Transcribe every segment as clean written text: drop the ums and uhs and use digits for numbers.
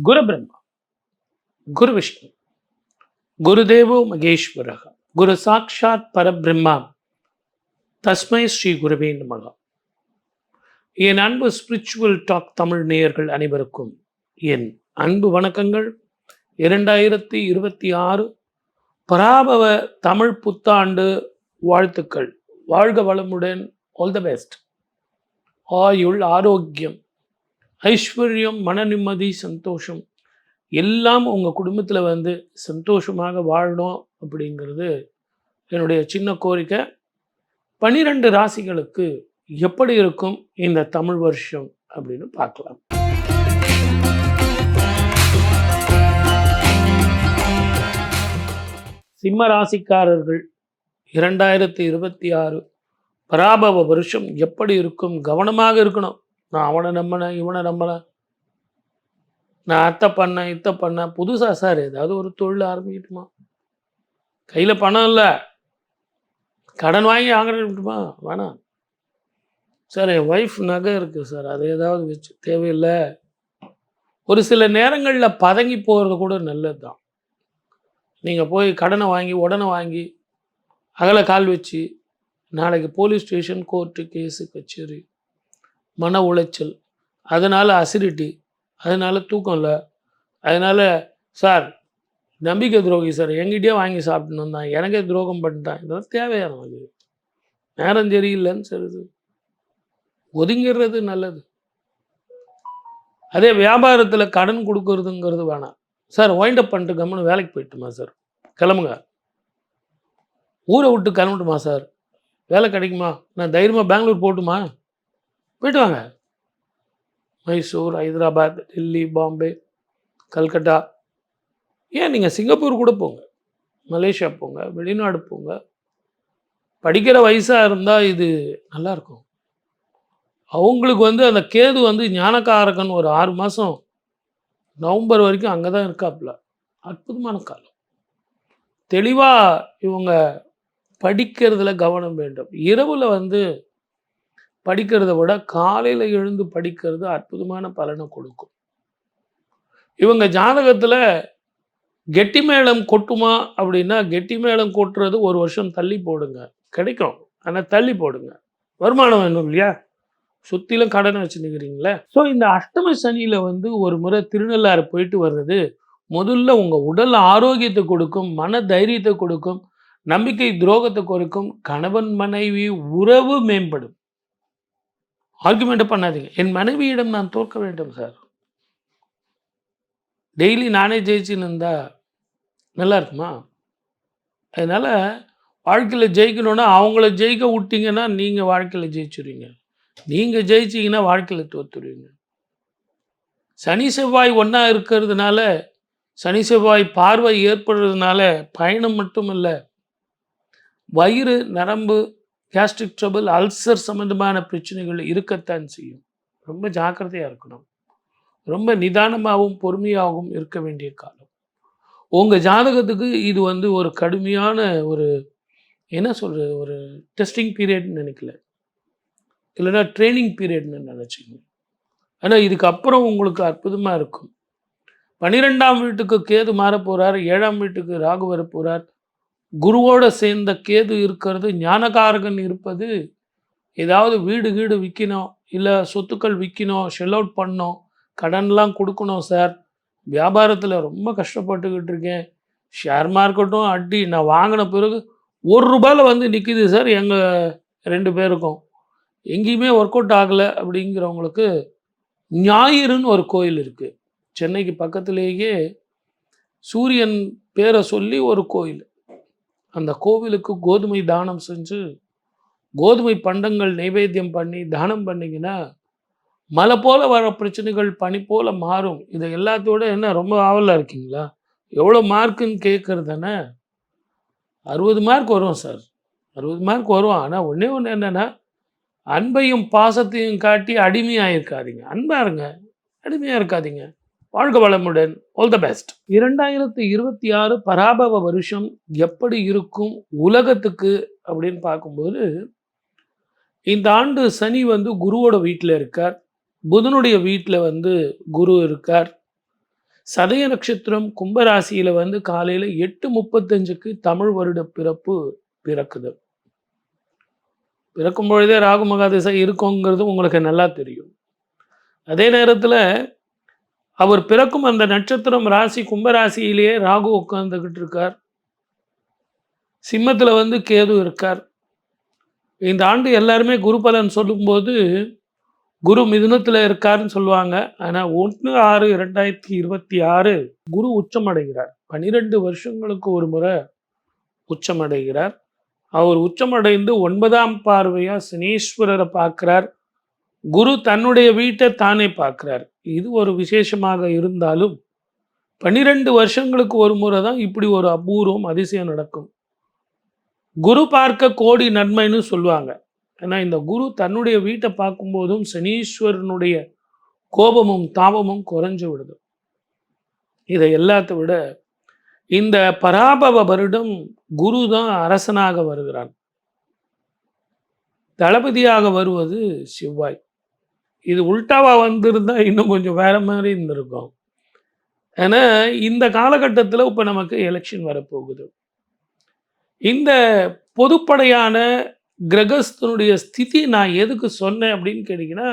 குரு பிரம்மா, குரு விஷ்ணு, குருதேவோ மகேஸ்வரக, குரு சாட்சாத் பரபிரம்மா, தஸ்மை ஸ்ரீ குருவே நமக. என் அன்பு ஸ்பிரிச்சுவல் டாக் தமிழ் நேயர்கள் அனைவருக்கும் என் அன்பு வணக்கங்கள். 2026 பராபவ தமிழ் புத்தாண்டு வாழ்த்துக்கள். வாழ்க வளமுடன். All the best. ஆயுள், ஆரோக்கியம், ஐஸ்வர்யம், மன நிம்மதி, சந்தோஷம் எல்லாம் உங்கள் குடும்பத்தில் சந்தோஷமாக வாழணும் அப்படிங்கிறது என்னுடைய சின்ன கோரிக்கை. 12 ராசிகளுக்கு எப்படி இருக்கும் இந்த தமிழ் வருஷம் அப்படின்னு பார்க்கலாம். சிம்ம ராசிக்காரர்கள் 2026 பராபவ வருஷம் எப்படி இருக்கும்? கவனமாக இருக்கணும். நான் அவனை நம்பினேன், இவனை நம்பினேன், நான் அத்தை பண்ணேன், இத்தை பண்ணேன். புதுசாக சார் ஏதாவது ஒரு தொழில் ஆரம்பிக்கட்டுமா? கையில் பணம் இல்லை, கடன் வாங்கி ஆரம்பிக்கட்டுமா? வேணாம் சார். என் ஒய்ஃப் நகை இருக்குது சார், அதை ஏதாவது வச்சு தேவையில்லை. ஒரு சில நேரங்களில் பதங்கி போகிறது கூட நல்லது தான். நீங்கள் போய் கடனை வாங்கி உடனே வாங்கி அகல கால் வச்சு நாளைக்கு போலீஸ் ஸ்டேஷன், கோர்ட்டு, கேஸு, கச்சேரி, மன உளைச்சல், அதனால் அசிடிட்டி, அதனால் தூக்கம் இல்லை, அதனால் சார் நம்பிக்கை துரோகி சார், எங்கிட்டே வாங்கி சாப்பிடணும் தான், எனக்கே துரோகம் பண்ணிட்டான். இதெல்லாம் தேவையான அது. நேரம் சரியில்லைன்னு சொல்லுது, ஒதுங்கிறது நல்லது. அதே வியாபாரத்தில் கடன் கொடுக்கறதுங்கிறது வேணாம் சார். வைண்டப் பண்ணிட்டு கம்முன்னு வேலைக்கு போயிட்டுமா சார்? கிளம்புங்க. ஊரை விட்டு கிளம்பட்டுமா சார்? வேலை கிடைக்குமா? நான் தைரியமாக பெங்களூர் போட்டுமா? போயிட்டு வாங்க. மைசூர், ஹைதராபாத், டெல்லி, பாம்பே, கல்கட்டா, ஏன் நீங்கள் சிங்கப்பூர் கூட போங்க, மலேசியா போங்க, வெளிநாடு போங்க. படிக்கிற வயசாக இருந்தால் இது நல்லாயிருக்கும். அவங்களுக்கு அந்த கேது ஞானக்காரகன் ஒரு 6 மாதம் நவம்பர் வரைக்கும் அங்கே தான் இருக்காப்புல. அற்புதமான காலம். தெளிவாக இவங்க படிக்கிறதுல கவனம் வேண்டும். இரவில் படிக்கிறத விட காலையில் எழுந்து படிக்கிறது அற்புதமான பலனை கொடுக்கும். இவங்க ஜாதகத்தில் கெட்டி மேளம் கொட்டுமா அப்படின்னா, கெட்டி மேளம் கொட்டுறது ஒரு வருஷம் தள்ளி போடுங்க, கிடைக்கும். ஆனால் தள்ளி போடுங்க. வருமானம் வேணும் இல்லையா? சுற்றிலும் கடனை வச்சுருக்கிறீங்களே. ஸோ இந்த அஷ்டம சனியில் ஒரு முறை திருநள்ளாறு போயிட்டு வர்றது முதல்ல உங்கள் உடல் ஆரோக்கியத்தை கொடுக்கும், மன தைரியத்தை கொடுக்கும், நம்பிக்கை துரோகத்தை குறைக்கும், கணவன் மனைவி உறவு மேம்படும். ஆர்குமெண்ட்டை பண்ணாதீங்க. என் மனைவியிடம் நான் தோற்க வேண்டும் சார், டெய்லி நானே ஜெயிச்சுன்னு இருந்தால் நல்லா இருக்குமா? அதனால் வாழ்க்கையில் ஜெயிக்கணுன்னா அவங்கள ஜெயிக்க விட்டிங்கன்னா நீங்கள் வாழ்க்கையில் ஜெயிச்சுருவீங்க. நீங்கள் ஜெயிச்சிங்கன்னா வாழ்க்கையில் தோற்றுருவீங்க. சனி செவ்வாய் ஒன்றா இருக்கிறதுனால, சனி செவ்வாய் பார்வை ஏற்படுறதுனால பயணம் மட்டும் இல்லை, வயிறு, நரம்பு, கேஸ்ட்ரிக் ட்ரபிள், அல்சர் சம்மந்தமான பிரச்சனைகள் இருக்கத்தான் செய்யும். ரொம்ப ஜாக்கிரதையாக இருக்கணும். ரொம்ப நிதானமாகவும் பொறுமையாகவும் இருக்க வேண்டிய காலம். உங்கள் ஜாதகத்துக்கு இது ஒரு கடுமையான ஒரு என்ன சொல்கிறது, ஒரு டெஸ்டிங் பீரியட்னு நினைக்கல, இல்லைன்னா ட்ரைனிங் பீரியட்னு நினச்சிங்க. ஆனால் இதுக்கப்புறம் உங்களுக்கு அற்புதமாக இருக்கும். 12ஆம் வீட்டுக்கு கேது மாற போகிறார், 7ஆம் வீட்டுக்கு ராகு வர போகிறார். குருவோடு சேர்ந்த கேது இருக்கிறது, ஞானகாரகன் இருப்பது, ஏதாவது வீடு விற்கணும், இல்லை சொத்துக்கள் விற்கணும், ஷெல் அவுட் பண்ணணும், கடன்லாம் கொடுக்கணும் சார், வியாபாரத்தில் ரொம்ப கஷ்டப்பட்டுக்கிட்டு இருக்கேன், ஷேர் மார்க்கெட்டும் அடி, நான் வாங்கின பிறகு ₹1 நிற்கிது சார் எங்கள் 2 பேருக்கும், எங்கேயுமே ஒர்க் அவுட் ஆகலை அப்படிங்கிறவங்களுக்கு ஞாயிறுன்னு ஒரு கோயில் இருக்குது சென்னைக்கு பக்கத்துலேயே. சூரியன் பேரை சொல்லி ஒரு கோயில். அந்த கோவிலுக்கு கோதுமை தானம் செஞ்சு, கோதுமை பண்டங்கள் நைவேத்தியம் பண்ணி தானம் பண்ணிங்கன்னா மழை போல் வர பிரச்சனைகள் பனி போல் மாறும். இதை எல்லாத்தோட என்ன ரொம்ப ஆவலாக இருக்கீங்களா? எவ்வளோ மார்க்குன்னு கேட்குறது தானே. 60 மார்க் வரும் சார், 60 மார்க் வரும். ஆனால் ஒன்றே ஒன்று என்னென்னா, அன்பையும் பாசத்தையும் காட்டி அடிமையாக இருக்காதீங்க. அன்பாக இருங்க, அடிமையாக இருக்காதீங்க. வாழ்க வளமுடன். All the best. 2026 பராபவ வருஷம் எப்படி இருக்கும் உலகத்துக்கு அப்படின்னு பார்க்கும்போது, இந்த ஆண்டு சனி குருவோட வீட்டில் இருக்கார், புதனுடைய வீட்டில் குரு இருக்கார். சதய நட்சத்திரம் கும்பராசியில் வந்து காலையில் 8:35க்கு தமிழ் வருட பிறப்பு பிறக்குது. பிறக்கும் பொழுதே ராகு மகாதிசை இருக்குங்கிறது உங்களுக்கு நல்லா தெரியும். அதே நேரத்தில் அவர் பிறக்கும் அந்த நட்சத்திரம் ராசி கும்பராசியிலேயே ராகு உட்கார்ந்துக்கிட்டு இருக்கார். சிம்மத்தில் வந்து கேது இருக்கார். இந்த ஆண்டு எல்லாருமே குரு பலன் சொல்லும்போது குரு மிதுனத்தில் இருக்காருன்னு சொல்லுவாங்க. ஆனால் 1/6/2026 குரு உச்சமடைகிறார். 12 வருஷங்களுக்கு ஒரு முறை உச்சமடைகிறார். அவர் உச்சமடைந்து 9ஆம் பார்வையாக சனீஸ்வரரை பார்க்குறார். குரு தன்னுடைய வீட்டை தானே பார்க்குறார். இது ஒரு விசேஷமாக இருந்தாலும் 12 வருஷங்களுக்கு ஒரு முறை தான் இப்படி ஒரு அபூர்வம் அதிசயம் நடக்கும். குரு பார்க்க கோடி நன்மைன்னு சொல்லுவாங்க. ஏன்னா இந்த குரு தன்னுடைய வீட்டை பார்க்கும்போதும் சனீஸ்வரனுடைய கோபமும் தாபமும் குறைஞ்சு விடுது. இதை எல்லாத்த விட இந்த பராபவ வருடம் குரு தான் அரசனாக வருகிறான். தளபதியாக வருவது செவ்வாய். இது உல்டாவா வந்திருந்தா இன்னும் கொஞ்சம் வேற மாதிரி இருந்திருக்கும். ஏன்னா இந்த காலகட்டத்தில் இப்போ நமக்கு எலெக்ஷன் வரப்போகுது. இந்த பொதுப்படையான கிரகஸ்தனுடைய ஸ்திதி நான் எதுக்கு சொன்னேன் அப்படின்னு கேட்டிங்கன்னா,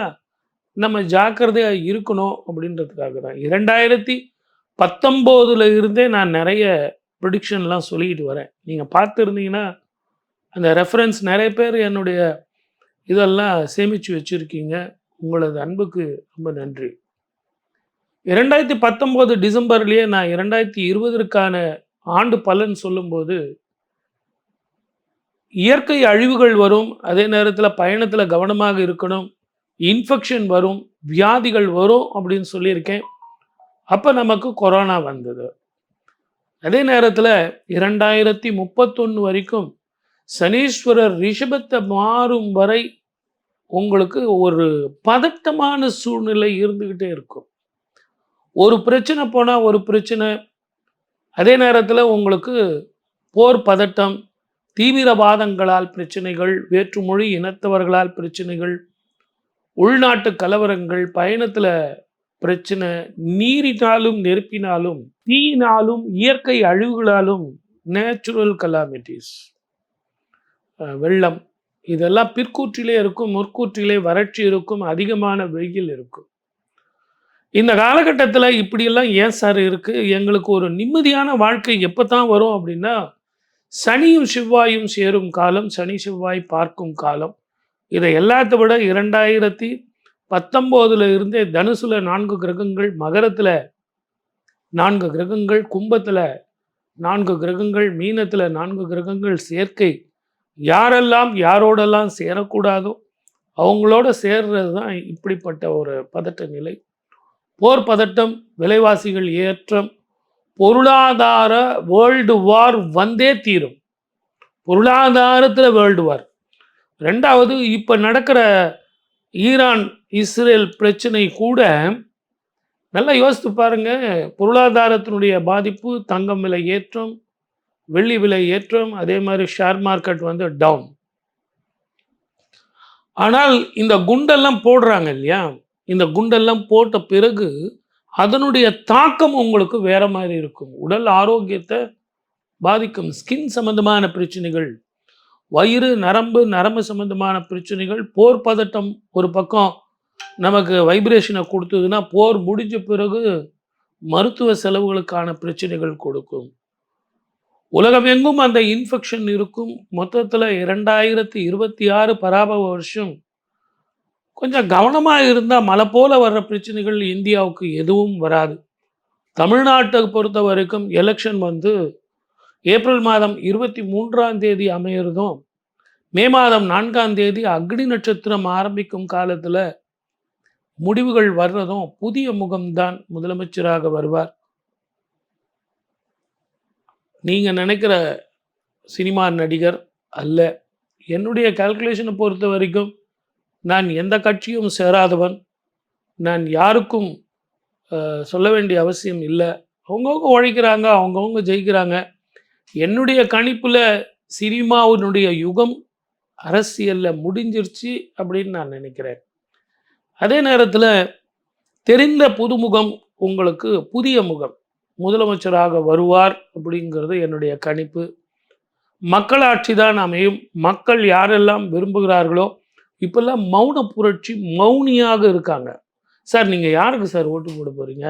நம்ம ஜாக்கிரதையாக இருக்கணும் அப்படின்றதுக்காக தான். 2019 இருந்தே நான் நிறைய ப்ரிடிக்ஷன்லாம் சொல்லிக்கிட்டு வரேன். நீங்கள் பார்த்துருந்தீங்கன்னா அந்த ரெஃபரன்ஸ் நிறைய பேர் என்னுடைய இதெல்லாம் சேமித்து வச்சுருக்கீங்க. உங்களது அன்புக்கு ரொம்ப நன்றி. 2019 டிசம்பர்லேயே நான் 2020க்கான ஆண்டு பலன் சொல்லும்போது இயற்கை அழிவுகள் வரும், அதே நேரத்தில் பயணத்தில் கவனமாக இருக்கணும், இன்ஃபெக்ஷன் வரும், வியாதிகள் வரும் அப்படின்னு சொல்லியிருக்கேன். அப்போ நமக்கு கொரோனா வந்தது. அதே நேரத்தில் 2031 வரைக்கும் சனீஸ்வரர் ரிஷபத்தை மாறும் வரை உங்களுக்கு ஒரு பதட்டமான சூழ்நிலை இருந்துக்கிட்டே இருக்கும். ஒரு பிரச்சனை போனால் ஒரு பிரச்சனை, அதே நேரத்தில் உங்களுக்கு போர் பதட்டம், தீவிரவாதங்களால் பிரச்சனைகள், வேற்றுமொழி இனத்தவர்களால் பிரச்சனைகள், உள்நாட்டு கலவரங்கள், பயணத்தில் பிரச்சனை, நீரினாலும் நெருப்பினாலும் தீயினாலும் இயற்கை அழிவுகளாலும் நேச்சுரல் கலாமிட்டிஸ், வெள்ளம், இதெல்லாம் பிற்கூற்றிலே இருக்கும், முற்கூற்றிலே வறட்சி இருக்கும், அதிகமான வெயில் இருக்கும். இந்த காலகட்டத்தில் இப்படியெல்லாம் ஏன் சார் இருக்குது? எங்களுக்கு ஒரு நிம்மதியான வாழ்க்கை எப்போ தான் வரும் அப்படின்னா, சனியும் செவ்வாயும் சேரும் காலம், சனி செவ்வாய் பார்க்கும் காலம். இதை எல்லாத்த விட 2019 இருந்தே தனுசுல 4 கிரகங்கள், மகரத்தில் 4 கிரகங்கள், கும்பத்தில் 4 கிரகங்கள், மீனத்தில் 4 கிரகங்கள் சேர்க்கை. யாரெல்லாம் யாரோடெல்லாம் சேரக்கூடாதோ அவங்களோட சேர்றது தான் இப்படிப்பட்ட ஒரு பதட்ட நிலை. போர் பதட்டம், விலைவாசிகள் ஏற்றம், பொருளாதார வேர்ல்டு வார் வந்தே தீரும். பொருளாதாரத்தில் வேர்ல்டு வார். ரெண்டாவது, இப்போ நடக்கிற ஈரான் இஸ்ரேல் பிரச்சனை கூட நல்லா யோசித்து பாருங்க. பொருளாதாரத்தினுடைய பாதிப்பு, தங்கம் விலை ஏற்றம், வெள்ளி விலை ஏற்றம், அதே மாதிரி ஷேர் மார்க்கெட் வந்து டவுன். ஆனால் இந்த குண்டெல்லாம் போடுறாங்க இல்லையா, இந்த குண்டெல்லாம் போட்ட பிறகு அதனுடைய தாக்கம் உங்களுக்கு வேற மாதிரி இருக்கும். உடல் ஆரோக்கியத்தை பாதிக்கும். ஸ்கின் சம்பந்தமான பிரச்சனைகள், வயிறு, நரம்பு சம்பந்தமான பிரச்சனைகள், போர் பதட்டம் ஒரு பக்கம் நமக்கு வைப்ரேஷனை கொடுத்ததுன்னா, போர் முடிஞ்ச பிறகு மருத்துவ செலவுகளுக்கான பிரச்சனைகள் கொடுக்கும். உலகமெங்கும் அந்த இன்ஃபெக்ஷன் இருக்கும். மொத்தத்தில் 2026 பராபவ வருஷம் கொஞ்சம் கவனமாக இருந்தால் மழை போல வர்ற பிரச்சனைகள் இந்தியாவுக்கு எதுவும் வராது. தமிழ்நாட்டை பொறுத்த வரைக்கும் எலெக்ஷன் வந்து ஏப்ரல் மாதம் 23ஆம் தேதி அமையிறதும், மே மாதம் 4ஆம் தேதி அக்னி நட்சத்திரம் ஆரம்பிக்கும் காலத்தில் முடிவுகள் வர்றதும் புதிய முகம்தான் முதலமைச்சராக வருவார். நீங்கள் நினைக்கிற சினிமா நடிகர் அல்ல. என்னுடைய கால்குலேஷனை பொறுத்த வரைக்கும் நான் எந்த கட்சியும் சேராதவன். நான் யாருக்கும் சொல்ல வேண்டிய அவசியம் இல்லை. அவங்கவுங்க உழைக்கிறாங்க, அவங்கவுங்க ஜெயிக்கிறாங்க. என்னுடைய கணிப்பில் சினிமாவினுடைய யுகம் அரசியலில் முடிஞ்சிருச்சு அப்படின்னு நான் நினைக்கிறேன். அதே நேரத்தில் தெரிந்த புதுமுகம் உங்களுக்கு புதிய முகம் முதலமைச்சராக வருவார் அப்படிங்கிறது என்னுடைய கணிப்பு. மக்களாட்சி தான் அமையும். மக்கள் யாரெல்லாம் விரும்புகிறார்களோ இப்போல்லாம் மௌன புரட்சி மௌனியாக இருக்காங்க. சார் நீங்கள் யாருக்கு சார் ஓட்டு போட போகிறீங்க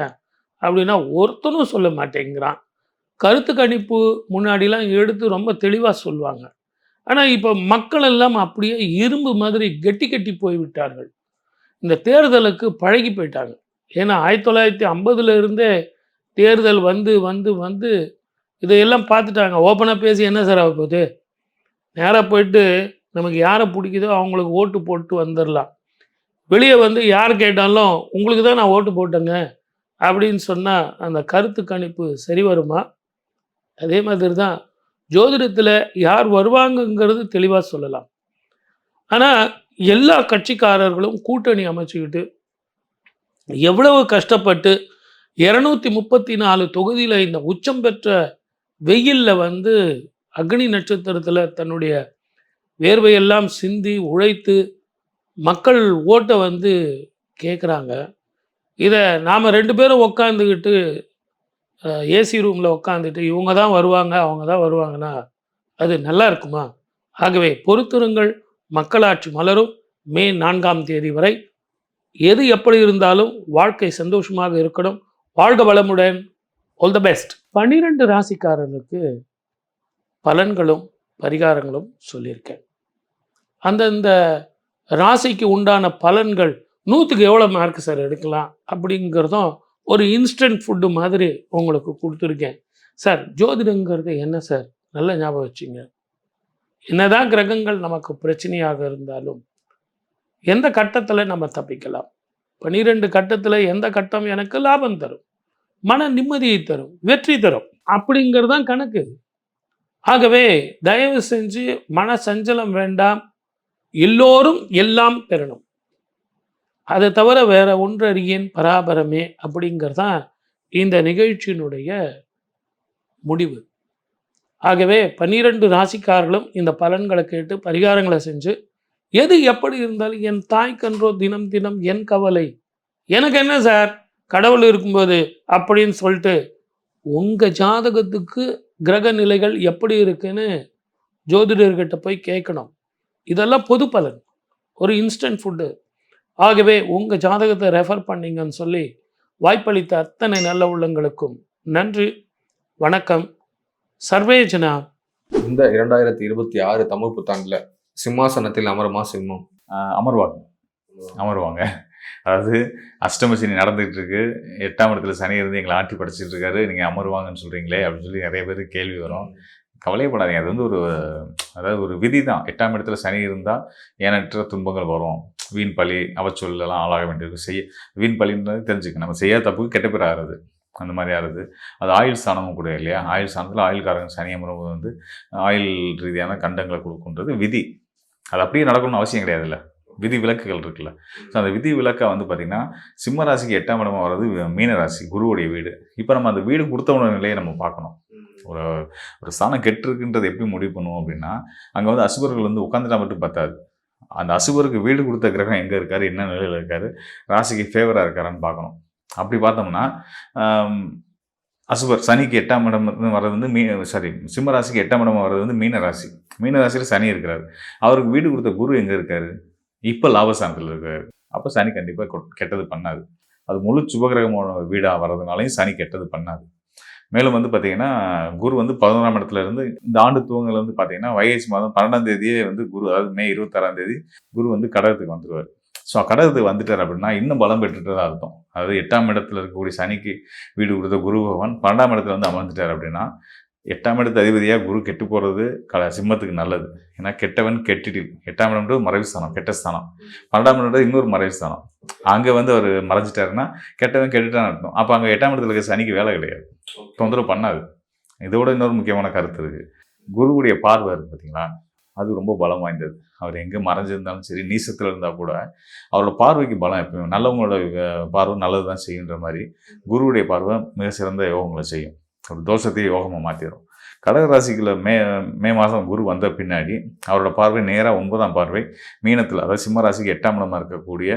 அப்படின்னா ஒருத்தனும் சொல்ல மாட்டேங்கிறான். கருத்து கணிப்பு முன்னாடிலாம் எடுத்து ரொம்ப தெளிவாக சொல்லுவாங்க. ஆனால் இப்போ மக்கள் எல்லாம் அப்படியே இரும்பு மாதிரி கெட்டி கெட்டி போய்விட்டார்கள். இந்த தேர்தலுக்கு பழகி போயிட்டாங்க. ஏன்னா 1950 இருந்தே தேர்தல் வந்து வந்து வந்து இதையெல்லாம் பார்த்துட்டாங்க. ஓப்பனாக பேசி என்ன சார் ஆக போகுது? நேராக போயிட்டு நமக்கு யாரை பிடிக்குதோ அவங்களுக்கு ஓட்டு போட்டு வந்துடலாம். வெளியே வந்து யார் கேட்டாலும் உங்களுக்கு தான் நான் ஓட்டு போட்டேங்க அப்படின்னு சொன்னால் அந்த கருத்து கணிப்பு சரி வருமா? அதே மாதிரி தான் ஜோதிடத்தில் யார் வருவாங்கங்கிறது தெளிவாக சொல்லலாம். ஆனால் எல்லா கட்சிக்காரர்களும் கூட்டணி அமைச்சுக்கிட்டு எவ்வளவு கஷ்டப்பட்டு 234 தொகுதியில் இந்த உச்சம் பெற்ற வெயிலில் வந்து அக்னி நட்சத்திரத்தில் தன்னுடைய வேர்வையெல்லாம் சிந்தி உழைத்து மக்கள் ஓட்டை வந்து கேட்குறாங்க. இதை நாம் 2 பேரும் உக்காந்துக்கிட்டு ஏசி ரூமில் உட்காந்துட்டு இவங்க தான் வருவாங்க அவங்க தான் வருவாங்கன்னா அது நல்லா இருக்குமா? ஆகவே பொறுத்திருங்கள், மக்களாட்சி மலரும். மே 4ஆம் தேதி வரை எது எப்படி இருந்தாலும் வாழ்க்கை சந்தோஷமாக இருக்கணும். வாழ்க வளமுடன். All the best. 12 ராசிக்காரர்களுக்கு பலன்களும் பரிகாரங்களும் சொல்லியிருக்கேன். அந்தந்த ராசிக்கு உண்டான பலன்கள் 100க்கு எவ்வளோ மார்க் சார் எடுக்கலாம் அப்படிங்கிறதும் ஒரு இன்ஸ்டன்ட் ஃபுட்டு மாதிரி உங்களுக்கு கொடுத்துருக்கேன். சார் ஜோதிடங்கிறது என்ன சார்? நல்ல ஞாபகம் வச்சுங்க. என்னதான் கிரகங்கள் நமக்கு பிரச்சனையாக இருந்தாலும் எந்த கட்டத்தில் நம்ம தப்பிக்கலாம்? 12 கட்டத்தில் எந்த கட்டம் எனக்கு லாபம் தரும், மன நிம்மதியை தரும், வெற்றி தரும் அப்படிங்கிறது தான் கணக்கு. ஆகவே தயவு செஞ்சு மன சஞ்சலம் வேண்டாம். எல்லோரும் எல்லாம் பெறணும். அதை தவிர வேற ஒன்றறியேன் பராபரமே அப்படிங்கிறது தான் இந்த நிகழ்ச்சியினுடைய முடிவு. ஆகவே 12 ராசிக்காரர்களும் இந்த பலன்களை கேட்டு பரிகாரங்களை செஞ்சு எது எப்படி இருந்தாலும் என் தாய்க்கன்றோ தினம் தினம் என் கவலை, எனக்கு என்ன சார் கடவுள் இருக்கும்போது அப்படின்னு சொல்லிட்டு உங்கள் ஜாதகத்துக்கு கிரக நிலைகள் எப்படி இருக்குன்னு ஜோதிடர்கிட்ட போய் கேட்கணும். இதெல்லாம் பொது பலன், ஒரு இன்ஸ்டன்ட் ஃபுட்டு. ஆகவே உங்கள் ஜாதகத்தை ரெஃபர் பண்ணிங்கன்னு சொல்லி வாய்ப்பளித்த அத்தனை நல்ல உள்ளங்களுக்கும் நன்றி, வணக்கம். சர்வேஜனா. இந்த 2026 தமிழ் புத்தாண்டில் சிம்மாசனத்தில் அமருமா சிம்மம்? அமருவாங்க. அதாவது அஷ்டம சனி நடந்துகிட்டு இருக்கு, 8ஆம் இடத்துல சனி இருந்து எங்களை ஆட்டி படைச்சிட்டு இருக்காரு, நீங்கள் அமருவாங்கன்னு சொல்கிறீங்களே அப்படின்னு சொல்லி நிறைய பேர் கேள்வி வரும். கவலையப்படாதீங்க. அது வந்து அதாவது ஒரு விதி தான். 8ஆம் இடத்துல சனி இருந்தால் ஏனற்ற துன்பங்கள் வரும். வீண் பழி அவச்சொல்லாம் ஆளாக வேண்டியிருக்கு. வீண் பழின்றது தெரிஞ்சுக்க, நம்ம செய்யாத தப்புக்கு கெட்ட பேர் ஆகிறது, அந்த மாதிரி ஆகுது. அது ஆயுள் ஸ்தானமும் கூட இல்லையா? ஆயுள் ஸ்தானத்தில் ஆயுள்காரங்க சனி அமரும்போது வந்து ஆயுள் ரீதியான கண்டங்களை கொடுக்குன்றது விதி. அது அப்படியே நடக்கணும்னு அவசியம் கிடையாதுல்ல, விதி விலக்குகள் இருக்குல்ல. ஸோ அந்த விதி விலக்கை வந்து பார்த்திங்கன்னா சிம்ம ராசிக்கு 8ஆம் இடமா வர்றது மீன ராசி, குருவுடைய வீடு. இப்போ நம்ம அந்த வீடு கொடுத்தவன நிலையை நம்ம பார்க்கணும். ஒரு ஸ்தானம் கெட்டிருக்குன்றது எப்படி முடிவு பண்ணுவோம் அப்படின்னா, அங்கே வந்து அசுபர்கள் வந்து உட்காந்துட்டா மட்டும் பத்தாது. அந்த அசுபருக்கு வீடு கொடுத்த கிரகம் எங்கே இருக்கார், என்ன நிலையில் இருக்கார், ராசிக்கு ஃபேவராக இருக்காரான்னு பார்க்கணும். அப்படி பார்த்தோம்னா அசுபர் சனிக்கு 8ஆம் இடம் வர்றது வந்து சிம்ம ராசிக்கு 8ஆம் இடம் வர்றது வந்து மீன ராசி. மீன ராசியில் சனி இருக்கிறார். அவருக்கு வீடு கொடுத்த குரு எங்கே இருக்காரு? இப்போ லாபஸ்தானத்தில் இருக்காரு. அப்போ சனி கண்டிப்பாக கெட்டது பண்ணாது. அது முழு சுபகிரகமான வீடாக வர்றதுனாலையும் சனி கெட்டது பண்ணாது. மேலும் வந்து பார்த்தீங்கன்னா குரு வந்து 11ஆம் இடத்துல இருந்து இந்த ஆண்டு துவங்கல வந்து பார்த்தீங்கன்னா வைகாசி மாதம் 12ஆம் தேதியே வந்து குரு, அதாவது மே 26ஆம் தேதி குரு வந்து கடகத்துக்கு வந்துடுவார். ஸோ கடகத்துக்கு வந்துட்டார் அப்படின்னா இன்னும் பலம் பெற்றுட்டதாக அர்த்தம். அதாவது 8ஆம் இடத்துல இருக்கக்கூடிய சனிக்கு வீடு கொடுத்த குரு பகவான் 12ஆம் இடத்துல வந்து அமர்ந்துட்டார் அப்படின்னா 8ஆம் இடத்து அதிபதியாக குரு கெட்டு போகிறது சிம்மத்துக்கு நல்லது. ஏன்னா கெட்டவன் கெட்டிட்டு 8ஆம் இடம்ன்றது மறைவு ஸ்தானம், கெட்ட ஸ்தானம். 12ஆம் இடம்ன்றது இன்னொரு மறைவு ஸ்தானம். அங்கே வந்து அவர் மறைஞ்சிட்டாருன்னா கெட்டவன் கெட்டுட்டான்னு அர்த்தம். அப்போ அங்கே 8ஆம் இடத்துல இருக்க சனிக்கு வேலை கிடையாது, தொந்தரவு பண்ணாது. இதோட இன்னொரு முக்கியமான கருத்து இருக்குது. குருவுடைய பார்வை இருக்குது பார்த்தீங்களா, அது ரொம்ப பலம் வாய்ந்தது. அவர் எங்கே மறைஞ்சிருந்தாலும் சரி, நீசத்தில் இருந்தால் கூட அவரோட பார்வைக்கு பலம் எப்பயுமே. நல்லவங்களோட பார்வை நல்லது தான் செய்யுன்ற மாதிரி குருவுடைய பார்வை மிக சிறந்த யோகங்களை செய்யும். ஒரு தோஷத்தையே யோகமாக மாற்றிடும். கடகராசிக்குள்ள மே மாதம் குரு வந்த பின்னாடி அவரோட பார்வை நேராக 9ஆம் பார்வை மீனத்தில், அதாவது சிம்ம ராசிக்கு 8ஆம் இடமா இருக்கக்கூடிய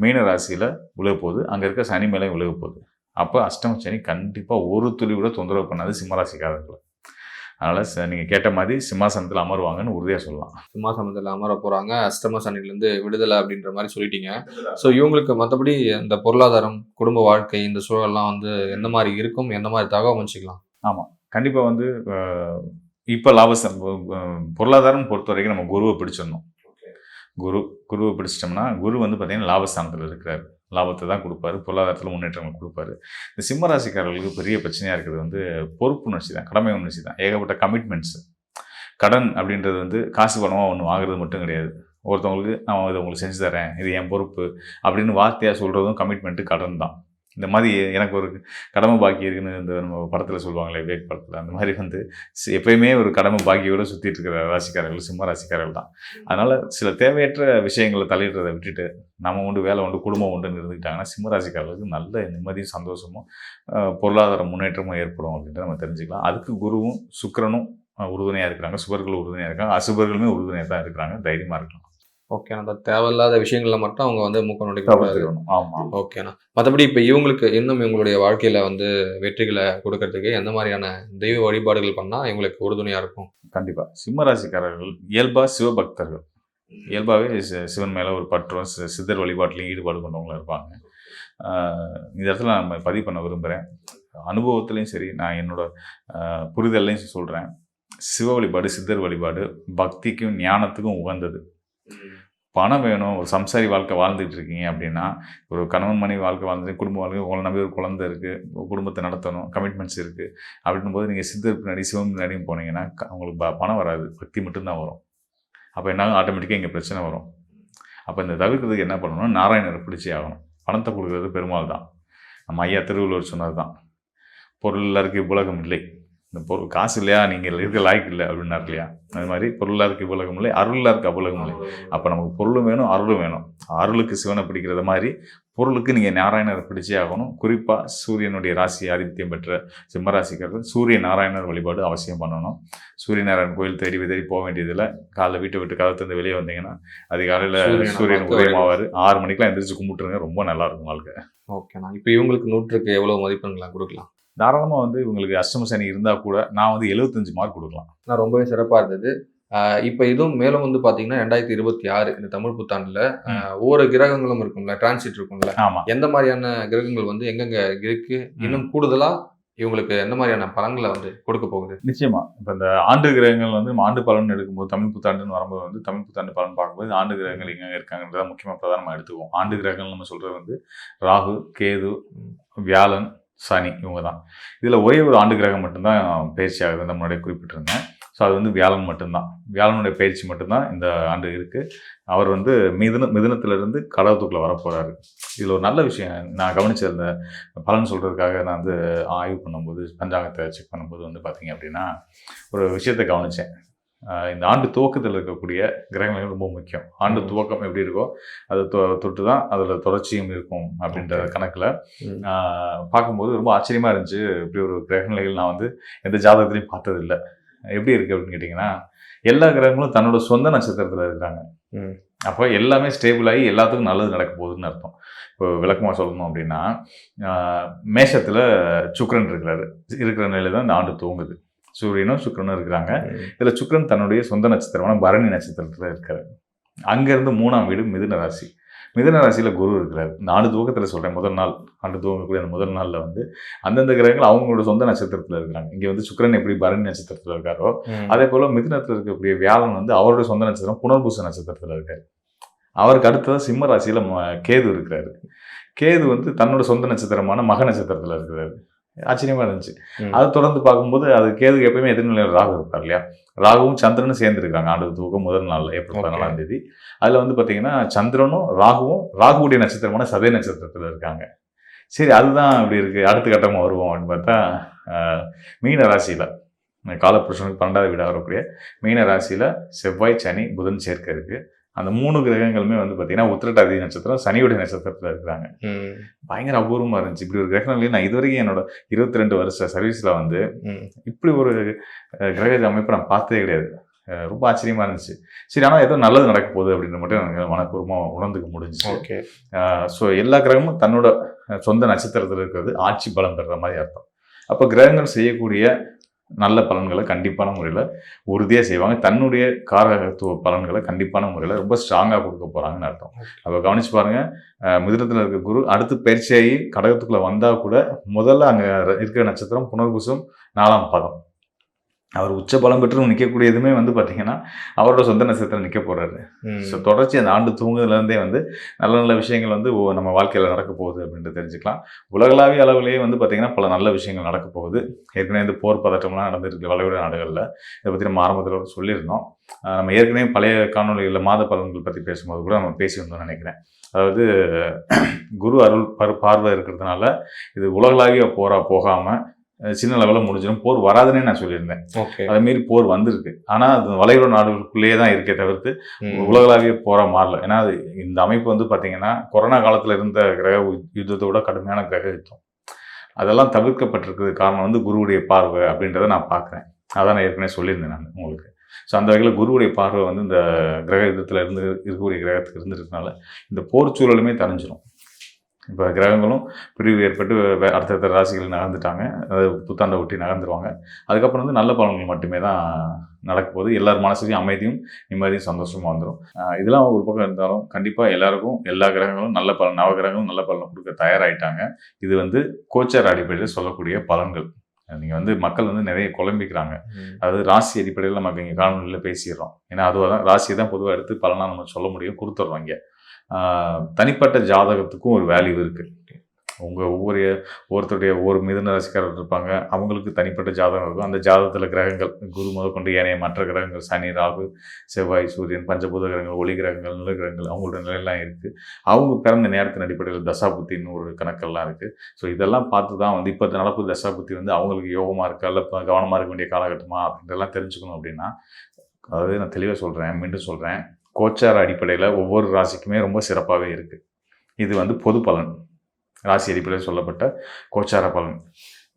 மீன ராசியில் விழுக போகுது. அங்கே இருக்க சனி மேலே விழுக போகுது. அப்போ அஷ்டம சனி கண்டிப்பாக ஒரு துளி கூட தொந்தரவு பண்ணாது சிம்மராசிக்காரர்கள். அதனால் நீங்கள் கேட்ட மாதிரி சிம்மாசனத்தில் அமருவாங்கன்னு உறுதியாக சொல்லலாம். சிம்மாசனத்தில் அமர போகிறாங்க, அஷ்டம சனிலேருந்து விடுதலை அப்படின்ற மாதிரி சொல்லிட்டீங்க. ஸோ இவங்களுக்கு மற்றபடி இந்த பொருளாதாரம், குடும்ப வாழ்க்கை, இந்த சூழல்லாம் வந்து எந்த மாதிரி இருக்கும், எந்த மாதிரி தகவல் அமைச்சிக்கலாம்? ஆமாம், கண்டிப்பாக வந்து இப்போ லாபம் பொருளாதாரம் பொறுத்த வரைக்கும் நம்ம குருவை பிடிச்சிடணும். குருவை பிடிச்சிட்டோம்னா குரு வந்து பார்த்திங்கன்னா லாபஸ்தானத்தில் இருக்கிறார். லாபத்தை தான் கொடுப்பாரு, பொருளாதாரத்தில் முன்னேற்றங்கள் கொடுப்பாரு. இந்த சிம்மராசிக்காரர்களுக்கு பெரிய பிரச்சனையாக இருக்கிறது வந்து பொறுப்பு உணர்ச்சி தான், கடமை உணர்ச்சி தான். ஏகப்பட்ட கமிட்மெண்ட்ஸு. கடன் அப்படின்றது வந்து காசு பணமாக ஒன்று வாங்குறது மட்டும் கிடையாது. ஒருத்தவங்களுக்கு நான் இதை உங்களுக்கு செஞ்சு தரேன், இது என் பொறுப்பு அப்படின்னு வார்த்தையாக சொல்கிறதும் கமிட்மெண்ட்டு கடன் தான். இந்த மாதிரி எனக்கு ஒரு கடமை பாக்கி இருக்குன்னு இந்த நம்ம படத்தில் சொல்லுவாங்களே, விவேக் படத்தில், அந்த மாதிரி வந்து எப்பயுமே ஒரு கடமை பாக்கியோடு சுற்றிட்டு இருக்கிற ராசிக்காரர்கள் சிம்ம ராசிக்காரர்கள் தான். அதனால் சில தேவையற்ற விஷயங்களை தலையிடுறதை விட்டுட்டு நம்ம உண்டு, வேலை உண்டு, குடும்பம் உண்டுன்னு இருந்துக்கிட்டாங்கன்னா சிம்ம ராசிக்காரர்களுக்கு நல்ல நிம்மதியும் சந்தோஷமும் பொருளாதார முன்னேற்றமும் ஏற்படும் அப்படின்றத நம்ம தெரிஞ்சுக்கலாம். அதுக்கு குருவும் சுக்கிரனும் உறுதுணையாக இருக்கிறாங்க, சுபர்களும் உறுதுணையாக இருக்காங்க, அசுபர்களுமே உறுதுணையாக தான் இருக்கிறாங்க. தைரியமாக இருக்கலாம். ஓகேண்ணா. அந்த தேவையில்லாத விஷயங்களில் மட்டும் அவங்க வந்து மூக்க நுழைக்க. ஆமாம். ஓகேண்ணா. மற்றபடி இப்போ இவங்களுக்கு இன்னும் இவங்களுடைய வாழ்க்கையில் வந்து வெற்றிகளை கொடுக்கறதுக்கு எந்த மாதிரியான தெய்வ வழிபாடுகள் பண்ணால் இவங்களுக்கு உறுதுணையாக இருக்கும்? கண்டிப்பாக சிம்மராசிக்காரர்கள் இயல்பாக சிவபக்தர்கள், இயல்பாகவே சிவன் மேலே ஒரு பற்றும் சித்தர் வழிபாட்டிலையும் ஈடுபாடு கொண்டவங்களும் இருப்பாங்க. இந்த இடத்துல நான் பதிவு பண்ண விரும்புகிறேன். அனுபவத்துலேயும் சரி, நான் என்னோட புரிதல்லையும் சொல்கிறேன். சிவ வழிபாடு, சித்தர் வழிபாடு பக்திக்கும் ஞானத்துக்கும் உகந்தது. பணம் வேணும், ஒரு சம்சாரி வாழ்க்கை வாழ்ந்துட்டு இருக்கீங்க அப்படின்னா, ஒரு கணவன் மனைவி வாழ்க்கை வாழ்ந்துட்டு, குடும்ப வாழ்க்கை, உங்களை நம்பி ஒரு குழந்தை இருக்குது, குடும்பத்தை நடத்தணும், கமிட்மெண்ட்ஸ் இருக்குது அப்படின்னும் போது நீங்கள் சித்தர் பின்னாடி சிவம் பின்னாடியும் போனீங்கன்னா உங்களுக்கு பணம் வராது, பக்தி மட்டும்தான் வரும். அப்போ என்ன ஆட்டோமேட்டிக்காக இங்கே பிரச்சனை வரும். அப்போ இந்த தவிர்க்கிறதுக்கு என்ன பண்ணணும்னா, நாராயணரை பிடிச்சே ஆகணும். பணத்தை கொடுக்குறது பெருமாள் தான். நம்ம ஐயா திருவள்ளுவர் சொன்னது தான், பொருள் எல்லாருக்கும் உலகம் இல்லை, இந்த பொருள் காசு இல்லையா நீங்கள் இருக்க லாய்க்கு இல்லை அப்படின்னாரு இல்லையா, அது மாதிரி பொருளாக இருக்கு உலகம் இல்லை, அருளாக இருக்கு அபுலகம் இல்லை. அப்போ நமக்கு பொருளும் வேணும், அருளும் வேணும். அருளுக்கு சிவனை பிடிக்கிறத மாதிரி பொருளுக்கு நீங்கள் நாராயணரை பிடிச்சே ஆகணும். குறிப்பாக சூரியனுடைய ராசி ஆதித்யம் பெற்ற சிம்மராசிக்காரர்கள் சூரிய நாராயணர் வழிபாடு அவசியம் பண்ணணும். சூரிய நாராயணன் கோயில் தேடி போக வேண்டியதில்லை. காலைல வீட்டை விட்டு கதவை தந்து வெளியே வந்தீங்கன்னா அதிகாலையில் சூரியன் உதயமாவார். 6 மணிக்கெலாம் எந்திரிச்சு கும்பிட்டுருங்க, ரொம்ப நல்லாயிருக்கும் வாழ்க்கை. ஓகேண்ணா. இப்போ இவங்களுக்கு 100க்கு எவ்வளோ மதிப்பெண்லாம் கொடுக்கலாம்? தாராளமாக வந்து இவங்களுக்கு அஷ்டம சனி இருந்தால் கூட நான் வந்து 75 மார்க் கொடுக்கலாம். நான் ரொம்பவே சிறப்பாக இருந்தது. இப்போ இதுவும் மேலும் வந்து பார்த்தீங்கன்னா 2026 இந்த தமிழ் புத்தாண்டில் ஒவ்வொரு கிரகங்களும் இருக்கும்ல, டிரான்சிட் இருக்கும்ல. ஆமாம். எந்த மாதிரியான கிரகங்கள் வந்து எங்கெங்கே இருக்கு, இன்னும் கூடுதலாக இவங்களுக்கு எந்த மாதிரியான பலன்களை வந்து கொடுக்க போகுது? நிச்சயமா. இப்போ இந்த ஆண்டு கிரகங்கள் வந்து ஆண்டு பலன் எடுக்கும்போது, தமிழ் புத்தாண்டுன்னு வரும்போது வந்து தமிழ் புத்தாண்டு பலன் பார்க்கும்போது ஆண்டு கிரகங்கள் எங்கே இருக்காங்கன்றத முக்கியமாக பிரதானமாக எடுத்துக்குவோம். ஆண்டு கிரகங்கள் நம்ம சொல்கிறது வந்து ராகு, கேது, வியாழன், சனி, இவங்க தான். இதில் ஒரே ஒரு ஆண்டு கிரகம் மட்டும்தான் பயிற்சி ஆகுது, நம்ம முன்னாடியே குறிப்பிட்டிருந்தேன். ஸோ அது வந்து வியாழன் மட்டும்தான். வியாழனுடைய பயிற்சி மட்டும்தான் இந்த ஆண்டு இருக்குது. அவர் வந்து மிதுனத்திலிருந்து கடகத்துக்குள்ளே வரப்போகிறாரு. இதில் ஒரு நல்ல விஷயம் நான் கவனிச்ச இந்த பலன் சொல்கிறதுக்காக நான் வந்து ஆய்வு பண்ணும்போது, பஞ்சாங்கத்தை செக் பண்ணும்போது வந்து பார்த்திங்க அப்படின்னா ஒரு விஷயத்தை கவனித்தேன். இந்த ஆண்டு துவக்கத்தில் இருக்கக்கூடிய கிரகங்கள் ரொம்ப முக்கியம். ஆண்டு துவக்கம் எப்படி இருக்கோ அது தொட்டு தான் அதில் தொடர்ச்சியும் இருக்கும் அப்படின்ற கணக்கில் பார்க்கும்போது ரொம்ப ஆச்சரியமாக இருந்துச்சு. இப்படி ஒரு கிரகநிலைகள் நான் வந்து எந்த ஜாதகத்துலையும் பார்த்ததில்லை. எப்படி இருக்குது அப்படின்னு கேட்டிங்கன்னா, எல்லா கிரகங்களும் தன்னோட சொந்த நட்சத்திரத்தில் இருக்கிறாங்க. அப்போ எல்லாமே ஸ்டேபிள் ஆகி எல்லாத்துக்கும் நல்லது நடக்க போகுதுன்னு அர்த்தம். இப்போ விளக்கமாக சொல்லணும் அப்படின்னா, மேஷத்தில் சுக்கிரன் இருக்கிற நிலையில் தான் இந்த ஆண்டு துவங்குது. சூரியனும் சுக்கிரனும் இருக்கிறாங்க. இதில் சுக்கிரன் தன்னுடைய சொந்த நட்சத்திரமான பரணி நட்சத்திரத்தில் இருக்காரு. அங்கேருந்து 3ஆம் வீடு மிதுன ராசி. மிதுன ராசியில் குரு இருக்கிறார். இந்த ஆண்டு துவக்கத்தில் சொல்கிறேன், முதல் நாள் ஆண்டு துவங்கக்கூடிய அந்த முதல் நாளில் வந்து அந்தந்த கிரகங்கள் அவங்களோட சொந்த நட்சத்திரத்தில் இருக்கிறாங்க. இங்கே வந்து சுக்கிரன் எப்படி பரணி நட்சத்திரத்தில் இருக்காரோ அதே போல் மிதுனத்தில் இருக்கக்கூடிய வியாழன் வந்து அவரோட சொந்த நட்சத்திரம் புனர்பூச நட்சத்திரத்தில் இருக்கார். அவருக்கு அடுத்ததான் சிம்ம ராசியில் கேது இருக்கிறாரு. கேது வந்து தன்னோட சொந்த நட்சத்திரமான மக நட்சத்திரத்தில் இருக்கிறாரு. ஆச்சரியமாக இருந்துச்சு. அதை தொடர்ந்து பார்க்கும்போது அது கேதுக்கு எப்பயுமே எதிர்நிலையில் ராகு இருப்பார் இல்லையா. ராகுவும் சந்திரனும் சேர்ந்துருக்காங்க ஆண்டு துவக்கம் முதல் நாள் ஏப்ரல் 14ஆம் தேதி. அதில் வந்து பார்த்தீங்கன்னா சந்திரனும் ராகுவுடைய நட்சத்திரமான சதய நட்சத்திரத்தில் இருக்காங்க. சரி, அதுதான் அப்படி இருக்குது, அடுத்த கட்டமாக வருவோம் அப்படின்னு பார்த்தா மீன ராசியில் காலப்புருஷனுக்கு 12ஆவது வீடாக வரக்கூடிய மீன ராசியில் செவ்வாய், சனி, புதன் சேர்க்கை இருக்குது. அந்த 3 கிரகங்களுமே வந்து பார்த்தீங்கன்னா உத்திரட்டாதி நட்சத்திரம் சனியுடைய நட்சத்திரத்தில் இருக்கிறாங்க. பயங்கர அபூர்வமாக இருந்துச்சு. இப்படி ஒரு கிரகங்களையும் நான் இதுவரைக்கும் என்னோட 22 வருஷ சர்வீஸில் வந்து இப்படி ஒரு கிரக அமைப்பை நான் பார்த்ததே கிடையாது. ரொம்ப ஆச்சரியமாக இருந்துச்சு. சரி, ஆனால் ஏதோ நல்லது நடக்க போகுது அப்படின்ற மட்டும் எனக்கு மனப்பூர்வமாக உணர்ந்துக்க முடிஞ்சிச்சு. ஸோ எல்லா கிரகமும் தன்னோட சொந்த நட்சத்திரத்தில் இருக்கிறது ஆட்சி பலம் பெறுற மாதிரி அர்த்தம். அப்போ கிரகங்கள் செய்யக்கூடிய நல்ல பலன்களை கண்டிப்பான முறையில் உறுதியாக செய்வாங்க. தன்னுடைய காரகத்துவ பலன்களை கண்டிப்பான முறையில் ரொம்ப ஸ்ட்ராங்காக கொடுக்க போகிறாங்கன்னு அர்த்தம். அப்போ கவனிச்சு பாருங்கள், மிதுனத்தில் இருக்க குரு அடுத்து பயிற்சியாகி கடகத்துக்குள்ளே வந்தால் கூட முதல்ல அங்கே இருக்கிற நட்சத்திரம் புனர்பூசம் 4ஆம் பாதம். அவர் உச்ச பலம் பெற்று நிற்கக்கூடியதுமே வந்து பார்த்தீங்கன்னா அவரோட சொந்த நட்சத்திரம் நிற்க போகிறாரு. ஸோ தொடர்ச்சி அந்த ஆண்டு தூங்குதுலேருந்தே வந்து நல்ல நல்ல விஷயங்கள் வந்து நம்ம வாழ்க்கையில் நடக்க போகுது அப்படின்ட்டு தெரிஞ்சுக்கலாம். உலகளாவிய அளவிலேயே வந்து பார்த்தீங்கன்னா பல நல்ல விஷயங்கள் நடக்க போகுது. ஏற்கனவே இந்த போர் பதட்டம்லாம் நடந்துருக்கு வளைகுடா நாடுகளில். இதை பற்றி நம்ம ஆரம்பத்தில் சொல்லியிருந்தோம். நம்ம ஏற்கனவே பழைய காணொலிகளில் மாத பலன்கள் பற்றி பேசும்போது கூட நம்ம பேசியிருந்தோம்னு நினைக்கிறேன். அதாவது குரு அருள் பார்வை இருக்கிறதுனால இது உலகளாவிய போகாமல் சின்ன லெவலில் முடிஞ்சிடும். போர் வராதுன்னே நான் சொல்லியிருந்தேன். அதே மாரி போர் வந்திருக்கு. ஆனால் அது வளைகுடா நாடுகளுக்குள்ளேயே தான் இருக்கே தவிர்த்து உலகளாவிய போரா மாறல. ஏன்னா அது இந்த அமைப்பு வந்து பார்த்தீங்கன்னா கொரோனா காலத்தில் இருந்த கிரக யுத்தத்தோட கடுமையான கிரக யுத்தம் அதெல்லாம் தவிர்க்கப்பட்டிருக்கிறது காரணம் வந்து குருவுடைய பார்வை அப்படின்றத நான் பார்க்குறேன். அதான் நான் ஏற்கனவே சொல்லியிருந்தேன் நான் உங்களுக்கு. ஸோ அந்த வகையில் குருவுடைய பார்வை வந்து இந்த கிரக யுத்தத்தில் இருக்கக்கூடிய கிரகத்துக்கு இருந்துருக்கனால இந்த போர் சூழலுமே தணிஞ்சிடும். இப்போ கிரகங்களும் பிரிவு ஏற்பட்டு அடுத்தடுத்த ராசிகள் நகர்ந்துட்டாங்க. அதாவது புத்தாண்டை ஒட்டி நகர்ந்துருவாங்க. அதுக்கப்புறம் வந்து நல்ல பலன்கள் மட்டுமே தான் நடக்க போகுது. எல்லார் மனசுலையும் அமைதியும் நிம்மதியும் சந்தோஷமாக வந்துடும். இதெல்லாம் ஒரு பக்கம் இருந்தாலும் கண்டிப்பாக எல்லாருக்கும் எல்லா கிரகங்களும் நல்ல பலன், நவகிரகங்களும் நல்ல பலனை கொடுக்க தயாராகிட்டாங்க. இது வந்து கோச்சார் அடிப்படையில் சொல்லக்கூடிய பலன்கள். நீங்கள் வந்து மக்கள் வந்து நிறைய குழம்பிக்கிறாங்க. அதாவது ராசி அடிப்படையில் நம்ம இங்கே காணொலியில் பேசிடுறோம். ஏன்னா அதுவாக தான் ராசியை தான் பொதுவாக எடுத்து பலனாக நம்ம சொல்ல முடியும், கொடுத்துட்றோம். இங்கே தனிப்பட்ட ஜாதகத்துக்கும் ஒரு வேல்யூ இருக்குது. உங்கள் ஒவ்வொருத்தருடைய ஒவ்வொரு மிதுன ராசிக்காரர் இருப்பாங்க. அவங்களுக்கு தனிப்பட்ட ஜாதகம் இருக்கும். அந்த ஜாதகத்தில் கிரகங்கள் குரு முதற்கொண்டு ஏனைய மற்ற கிரகங்கள் சனி, ராகு, செவ்வாய், சூரியன், பஞ்சபூத கிரகங்கள், ஒளி கிரகங்கள், நில கிரகங்கள் அவங்களோட நிலையெல்லாம் இருக்குது. அவங்க பிறந்த நேரத்தின் அடிப்படையில் தசாபுத்தின்னு ஒரு கணக்கெல்லாம் இருக்குது. ஸோ இதெல்லாம் பார்த்து தான் வந்து இப்போ நடப்பு தசாபுத்தி வந்து அவங்களுக்கு யோகமாக இருக்கா இல்லை கவனமாக இருக்க வேண்டிய காலகட்டமா அப்படின்றலாம் தெரிஞ்சுக்கணும். அப்படின்னா அதாவது நான் தெளிவாக சொல்கிறேன், மீண்டும் சொல்கிறேன், கோச்சார அடிப்படையில் ஒவ்வொரு ராசிக்குமே ரொம்ப சிறப்பாகவே இருக்குது. இது வந்து பொது பலன், ராசி அடிப்படையில் சொல்லப்பட்ட கோச்சார பலன்.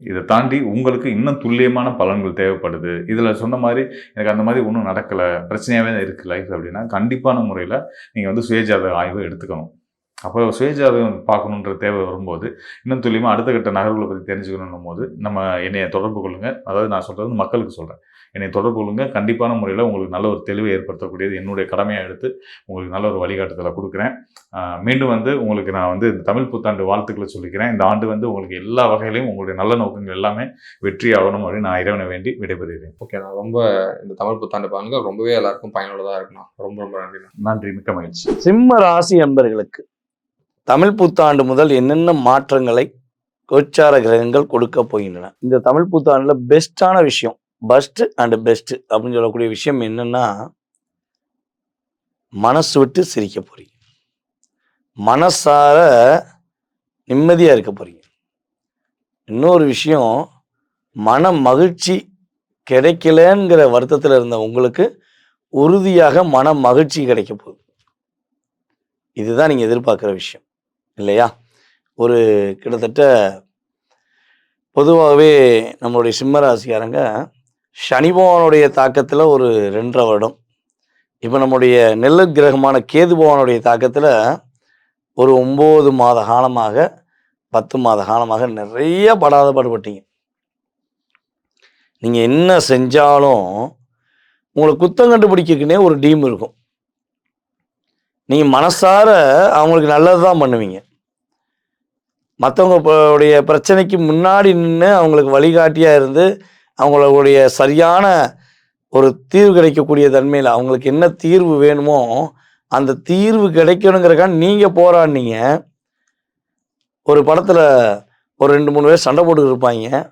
இதை தாண்டி உங்களுக்கு இன்னும் துல்லியமான பலன்கள் தேவைப்படுது. இதில் சொன்ன மாதிரி எனக்கு அந்த மாதிரி ஒன்றும் நடக்கலை, பிரச்சனையாகவே தான் இருக்குது லைஃப் அப்படின்னா கண்டிப்பான முறையில் நீங்கள் வந்து சுயஜாதக ஆய்வை எடுத்துக்கணும். அப்போ சுயஜாதகம் பார்க்கணுன்ற தேவை வரும்போது இன்னும் துல்லியமாக அடுத்த கட்ட நகர்வுகளை பற்றி தெரிஞ்சுக்கணும் போது நம்ம என்னைய தொடர்பு கொள்ளுங்கள். அதாவது நான் சொல்கிறது மக்களுக்கு சொல்கிறேன், என்னை தொடர்பு கொள்ளுங்கள். கண்டிப்பான முறையில் உங்களுக்கு நல்ல ஒரு தெளிவை ஏற்படுத்தக்கூடியது என்னுடைய கடமையாக எடுத்து உங்களுக்கு நல்ல ஒரு வழிகாட்டுதலை கொடுக்குறேன். மீண்டும் வந்து உங்களுக்கு நான் வந்து இந்த தமிழ் புத்தாண்டு வாழ்த்துக்களை சொல்லிக்கிறேன். இந்த ஆண்டு வந்து உங்களுக்கு எல்லா வகையிலையும் உங்களுடைய நல்ல நோக்கங்கள் எல்லாமே வெற்றி ஆகணும் அப்படின்னு நான் இறைவனை வேண்டி விடைபெறுகிறேன். ஓகே, நான் ரொம்ப இந்த தமிழ் புத்தாண்டு பலன்கள் ரொம்பவே எல்லாருக்கும் பயனுள்ளதாக இருக்கணும். ரொம்ப ரொம்ப நன்றி. நன்றி, மிக்க மகிழ்ச்சி. சிம்ம ராசி அன்பர்களுக்கு தமிழ் புத்தாண்டு முதல் என்னென்ன மாற்றங்களை கோச்சார கிரகங்கள் கொடுக்க போகின்றன? இந்த தமிழ் புத்தாண்டுல பெஸ்டான விஷயம், பஸ்ட் அண்ட் பெஸ்ட் அப்படின்னு சொல்லக்கூடிய விஷயம் என்னன்னா, மனசு விட்டு சிரிக்க போறீங்க, மனசார நிம்மதியா இருக்க போறீங்க. இன்னொரு விஷயம், மன மகிழ்ச்சி கிடைக்கலங்கிற வருத்தத்தில் இருந்த உங்களுக்கு உறுதியாக மன மகிழ்ச்சி கிடைக்க போகுது. இதுதான் நீங்க எதிர்பார்க்குற விஷயம் இல்லையா? ஒரு கிட்டத்தட்ட பொதுவாகவே நம்மளுடைய சிம்மராசிக்காரங்க சனி பகவானுடைய தாக்கத்தில் ஒரு 2.5 வருடம், இப்போ நம்முடைய நெல்லு கிரகமான கேது பகவானுடைய தாக்கத்தில் ஒரு 9 மாத காலமாக 10 மாத காலமாக நிறைய பாடுபட்டீங்க. நீங்கள் என்ன செஞ்சாலும் உங்களை குத்தம் கண்டுபிடிக்கக்குன்னே ஒரு டீம் இருக்கும். நீங்கள் மனசார அவங்களுக்கு நல்லது தான் பண்ணுவீங்க. மற்றவங்களுடைய பிரச்சனைக்கு முன்னாடி நின்று அவங்களுக்கு வழிகாட்டியாக இருந்து அவங்களுடைய சரியான ஒரு தீர்வு கிடைக்கக்கூடிய தன்மையில் அவங்களுக்கு என்ன தீர்வு வேணுமோ அந்த தீர்வு கிடைக்கணுங்கிறக்காக நீங்கள் போராடினீங்க. ஒரு படத்தில் ஒரு 2-3 பேர் சண்டை போட்டு இருப்பாங்க.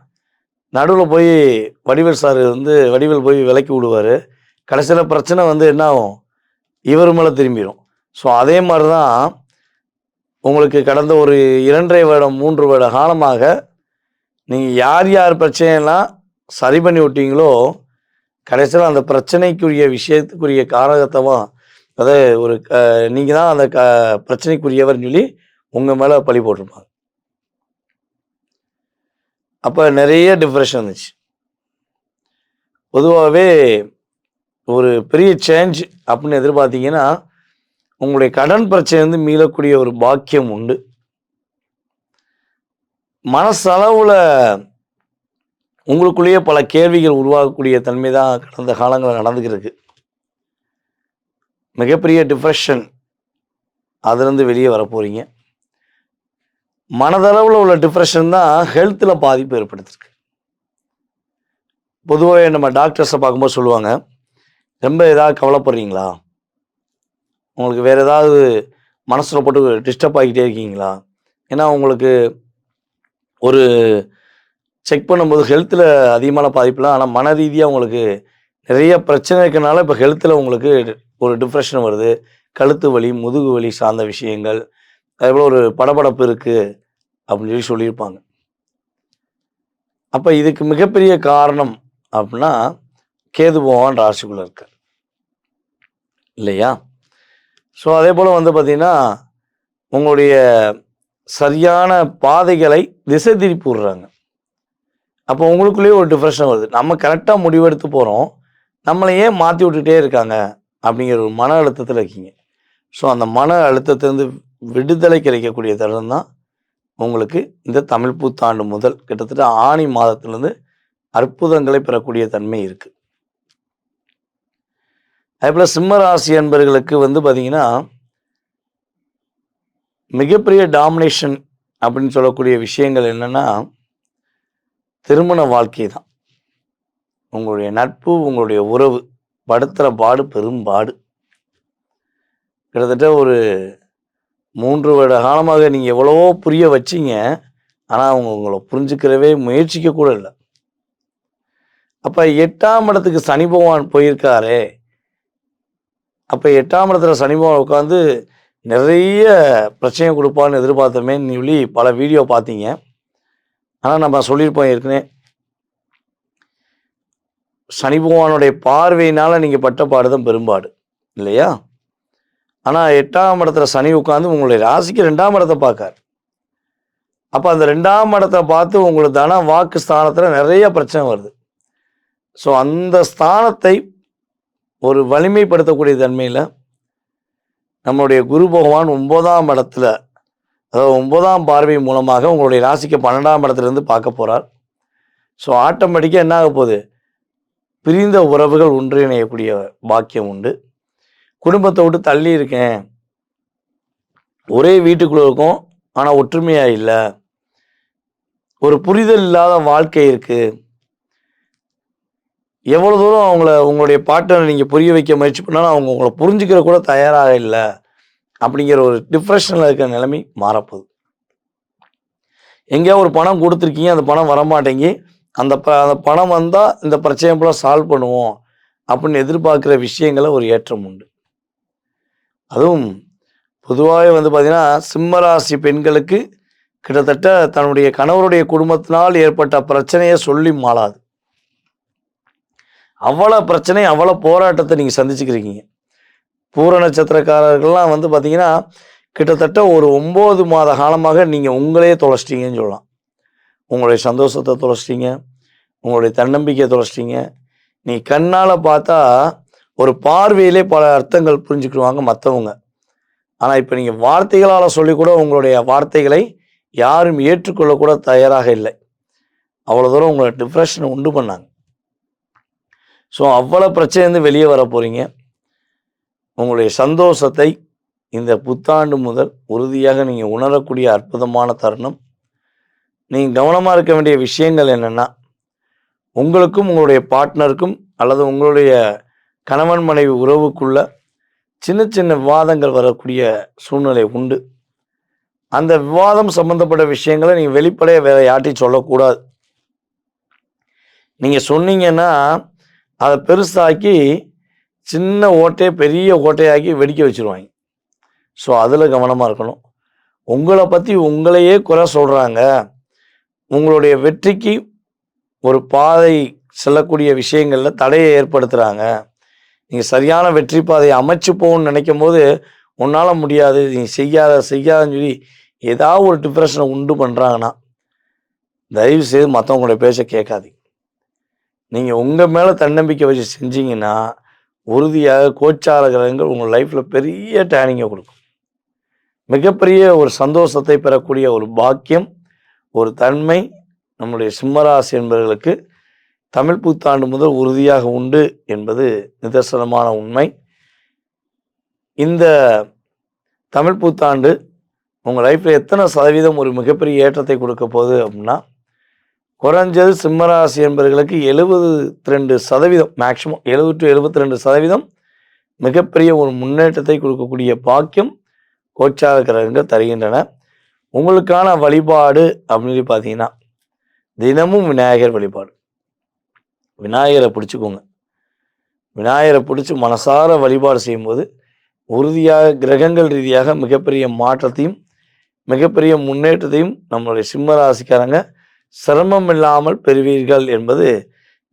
நடுவில் போய் வடிவேல் போய் விலக்கி விடுவார். கடைசியில் பிரச்சனை வந்து என்ன ஆகும், இவர் மேலே திரும்பிடும். ஸோ அதே மாதிரி தான் உங்களுக்கு கடந்த ஒரு 2.5 வருடம் 3 வருட காலமாக நீங்கள் யார் யார் பிரச்சனையெல்லாம் சரி பண்ணி விட்டீங்களோ கடைசியில் அந்த பிரச்சனைக்குரிய விஷயத்துக்குரிய காரகத்தமாக, அதாவது ஒரு நீங்கள் தான் அந்த பிரச்சனைக்குரியவர்னு சொல்லி உங்கள் மேலே பழி போட்டிருப்பாங்க. அப்போ நிறைய டிப்ரெஷன் வந்துச்சு. பொதுவாகவே ஒரு பெரிய சேஞ்ச் அப்படின்னு எதிர்பார்த்தீங்கன்னா உங்களுடைய கடன் பிரச்சனை வந்து மீளக்கூடிய ஒரு பாக்கியம் உண்டு. மனசளவில் உங்களுக்குள்ளேயே பல கேள்விகள் உருவாகக்கூடிய தன்மை தான் கடந்த காலங்களில் நடந்துக்கிருக்கு. மிகப்பெரிய டிப்ரெஷன், அதுலேருந்து வெளியே வர போகிறீங்க. மனதளவில் உள்ள டிப்ரெஷன் தான் ஹெல்த்தில் பாதிப்பு ஏற்படுத்திருக்கு. பொதுவாக நம்ம டாக்டர்ஸை பார்க்கும்போது சொல்லுவாங்க, ரொம்ப ஏதாவது கவலைப்படுறீங்களா, உங்களுக்கு வேறு ஏதாவது மனசில் போட்டு டிஸ்டர்ப் ஆகிக்கிட்டே இருக்கீங்களா, ஏன்னா உங்களுக்கு ஒரு செக் பண்ணும்போது ஹெல்த்தில் அதிகமான பாதிப்புலாம், ஆனால் மன ரீதியாக உங்களுக்கு நிறைய பிரச்சனை இருக்கனால இப்போ ஹெல்த்தில் உங்களுக்கு ஒரு டிப்ரெஷன் வருது, கழுத்து வலி, முதுகு வலி சார்ந்த விஷயங்கள், அதேபோல் ஒரு படபடப்பு இருக்குது அப்படின்னு சொல்லியிருப்பாங்க. அப்போ இதுக்கு மிகப்பெரிய காரணம் அப்படின்னா கேது பகவான் ராசிக்குள்ளே இருக்கார் இல்லையா? ஸோ அதே போல் வந்து பார்த்திங்கன்னா உங்களுடைய சரியான பாதைகளை திசை திருப்பி விடுறாங்க. அப்போ உங்களுக்குள்ளேயே ஒரு டிப்ரெஷன் வருது. நம்ம கரெக்டாக முடிவெடுத்து போகிறோம், நம்மளை ஏன் மாற்றி விட்டுட்டே இருக்காங்க அப்படிங்கிற ஒரு மன அழுத்தத்தில் இருக்கீங்க. ஸோ அந்த மன அழுத்தத்திலேருந்து விடுதலை கிடைக்கக்கூடிய தருணம் தான் உங்களுக்கு இந்த தமிழ் புத்தாண்டு முதல் கிட்டத்தட்ட ஆனி மாதத்திலேருந்து அற்புதங்களை பெறக்கூடிய தன்மை இருக்குது. அதேபோல் சிம்ம ராசி அன்பர்களுக்கு வந்து பார்த்திங்கன்னா மிகப்பெரிய டாமினேஷன் அப்படின்னு சொல்லக்கூடிய விஷயங்கள் என்னென்னா திருமண வாழ்க்கை தான். உங்களுடைய நட்பு, உங்களுடைய உறவு படுத்துகிற பாடு பெரும்பாடு. கிட்டத்தட்ட ஒரு 3 வருட காலமாக நீங்கள் எவ்வளவோ புரிய வச்சிங்க, ஆனால் அவங்க உங்களை புரிஞ்சுக்கிறவே முயற்சிக்க கூட இல்லை. அப்போ 8ஆம் இடத்துக்கு சனி பகவான் போயிருக்காரே, அப்போ 8ஆம் இடத்துல சனி பகவான் உட்காந்து நிறைய பிரச்சனை கொடுப்பான்னு எதிர்பார்த்தோமேன்னு சொல்லி பல வீடியோ பார்த்தீங்க. ஆனால் நம்ம சொல்லியிருப்போம் ஏற்கனவே, சனி பகவானுடைய பார்வையினால் நீங்கள் பட்ட பாடு தான் பெரும்பாடு இல்லையா? ஆனால் 8ஆம் இடத்துல சனி உட்காந்து உங்களுடைய ராசிக்கு 2ஆம் இடத்தை பார்க்கார். அப்போ அந்த 2ஆம் இடத்தை பார்த்து உங்களுக்கு தன வாக்கு ஸ்தானத்தில் நிறைய பிரச்சனை வருது. ஸோ அந்த ஸ்தானத்தை ஒரு வலிமைப்படுத்தக்கூடிய தன்மையில் நம்மளுடைய குரு பகவான் 9ஆம் இடத்துல, அதாவது 9ஆம் பார்வை மூலமாக உங்களுடைய ராசிக்கு 12ஆம் இடத்துலேருந்து பார்க்க போகிறார். ஸோ ஆட்டோமேட்டிக்காக என்ன ஆக போகுது, பிரிந்த உறவுகள் ஒன்றிணையக்கூடிய பாக்கியம் உண்டு. குடும்பத்தை விட்டு தள்ளி இருக்கேன், ஒரே வீட்டுக்குள்ளே இருக்கும் ஆனால் ஒற்றுமையாக இல்லை, ஒரு புரிதல் இல்லாத வாழ்க்கை இருக்குது, எவ்வளோ தூரம் உங்களுடைய பார்ட்னரை நீங்கள் புரிய வைக்க முயற்சி பண்ணாலும் அவங்க உங்களை புரிஞ்சுக்கிற கூட தயாராக இல்லை அப்படிங்கிற ஒரு டிப்ரெஷனில் இருக்கிற நிலைமை மாறப்போகுது. எங்கேயா ஒரு பணம் கொடுத்துருக்கீங்க, அந்த பணம் வரமாட்டேங்கி, அந்த பணம் வந்தால் இந்த பிரச்சனை போல சால்வ் பண்ணுவோம் அப்படின்னு எதிர்பார்க்குற விஷயங்களை ஒரு ஏற்றம் உண்டு. அதுவும் பொதுவாகவே வந்து பார்த்திங்கன்னா சிம்மராசி பெண்களுக்கு கிட்டத்தட்ட தன்னுடைய கணவருடைய குடும்பத்தினால் ஏற்பட்ட பிரச்சனையை சொல்லி மாளாது. அவ்வளோ பிரச்சனை, அவ்வளோ போராட்டத்தை நீங்கள் சந்திச்சுக்கிறீங்க. பூர நட்சத்திரக்காரர்கள்லாம் வந்து பார்த்திங்கன்னா கிட்டத்தட்ட ஒரு 9 மாத காலமாக நீங்கள் உங்களையே தொலைச்சிட்டீங்கன்னு சொல்லலாம். உங்களுடைய சந்தோஷத்தை தொலைச்சிட்டீங்க, உங்களுடைய தன்னம்பிக்கையை தொலைச்சிட்டீங்க. நீ கண்ணால் பார்த்தா ஒரு பார்வையிலே பல அர்த்தங்கள் புரிஞ்சுக்கிடுவாங்க மற்றவங்க. ஆனால் இப்போ நீங்கள் வார்த்தைகளால் சொல்லி கூட உங்களுடைய வார்த்தைகளை யாரும் ஏற்றுக்கொள்ளக்கூட தயாராக இல்லை. அவ்வளோ தூரம் உங்களை டிப்ரெஷனை உண்டு பண்ணாங்க. ஸோ அவ்வளோ பிரச்சனைலேருந்து வெளியே வர போகிறீங்க. உங்களுடைய சந்தோஷத்தை இந்த புத்தாண்டு முதல் உறுதியாக நீங்கள் உணரக்கூடிய அற்புதமான தருணம். நீங்கள் கவனமாக இருக்க வேண்டிய விஷயங்கள் என்னென்னா, உங்களுக்கும் உங்களுடைய பார்ட்னருக்கும் அல்லது உங்களுடைய கணவன் மனைவி உறவுக்குள்ள சின்ன சின்ன விவாதங்கள் வரக்கூடிய சூழ்நிலை உண்டு. அந்த விவாதம் சம்பந்தப்பட்ட விஷயங்களை நீங்கள் வெளிப்படையாக வேறு யார்ட்டையும் சொல்லக்கூடாது. நீங்கள் சொன்னீங்கன்னா அதை பெருசாக்கி சின்ன ஓட்டையை பெரிய ஓட்டையாக்கி வெடிக்க வச்சுருவாங்க. ஸோ அதில் கவனமாக இருக்கணும். உங்களை பற்றி உங்களையே குறை சொல்கிறாங்க, உங்களுடைய வெற்றிக்கு ஒரு பாதை செல்லக்கூடிய விஷயங்களில் தடையை ஏற்படுத்துகிறாங்க, நீங்கள் சரியான வெற்றி பாதையை அமைச்சு போகணும்னு நினைக்கும் போது உன்னால் முடியாது, நீ செய்யாதன்னு சொல்லி ஏதாவது ஒரு டிப்ரெஷனை உண்டு பண்ணுறாங்கன்னா தயவு செய்து மற்றவங்களுடைய பேச்சை கேட்காதீங்க. நீங்கள் உங்கள் மேலே தன்னம்பிக்கை வச்சு செஞ்சீங்கன்னா உறுதியாக கோச்சார கிரகங்கள் உங்கள் லைஃப்பில் பெரிய டேர்னிங்கை கொடுக்கும். மிகப்பெரிய ஒரு சந்தோஷத்தை பெறக்கூடிய ஒரு பாக்கியம் ஒரு தன்மை நம்முடைய சிம்மராசி என்பவர்களுக்கு தமிழ் புத்தாண்டு முதல் உறுதியாக உண்டு என்பது நிதர்சனமான உண்மை. இந்த தமிழ் புத்தாண்டு உங்கள் லைஃப்பில் எத்தனை சதவீதம் ஒரு மிகப்பெரிய ஏற்றத்தை கொடுக்க போகுது அப்படின்னா, குறைஞ்சது சிம்மராசி என்பவர்களுக்கு 72% மேக்சிமம் 70 to 72% மிகப்பெரிய ஒரு முன்னேற்றத்தை கொடுக்கக்கூடிய பாக்கியம் கோச்சார கிரகங்கள் தருகின்றன. உங்களுக்கான வழிபாடு அப்படின்னு பார்த்தீங்கன்னா, தினமும் விநாயகர் வழிபாடு. விநாயகரை பிடிச்சிக்கோங்க. விநாயகரை பிடிச்சி மனசார வழிபாடு செய்யும்போது உறுதியாக கிரகங்கள் ரீதியாக மிகப்பெரிய மாற்றத்தையும் மிகப்பெரிய முன்னேற்றத்தையும் நம்மளுடைய சிம்ம ராசிக்காரங்க சிரமம் இல்லாமல் பெறுவீர்கள் என்பது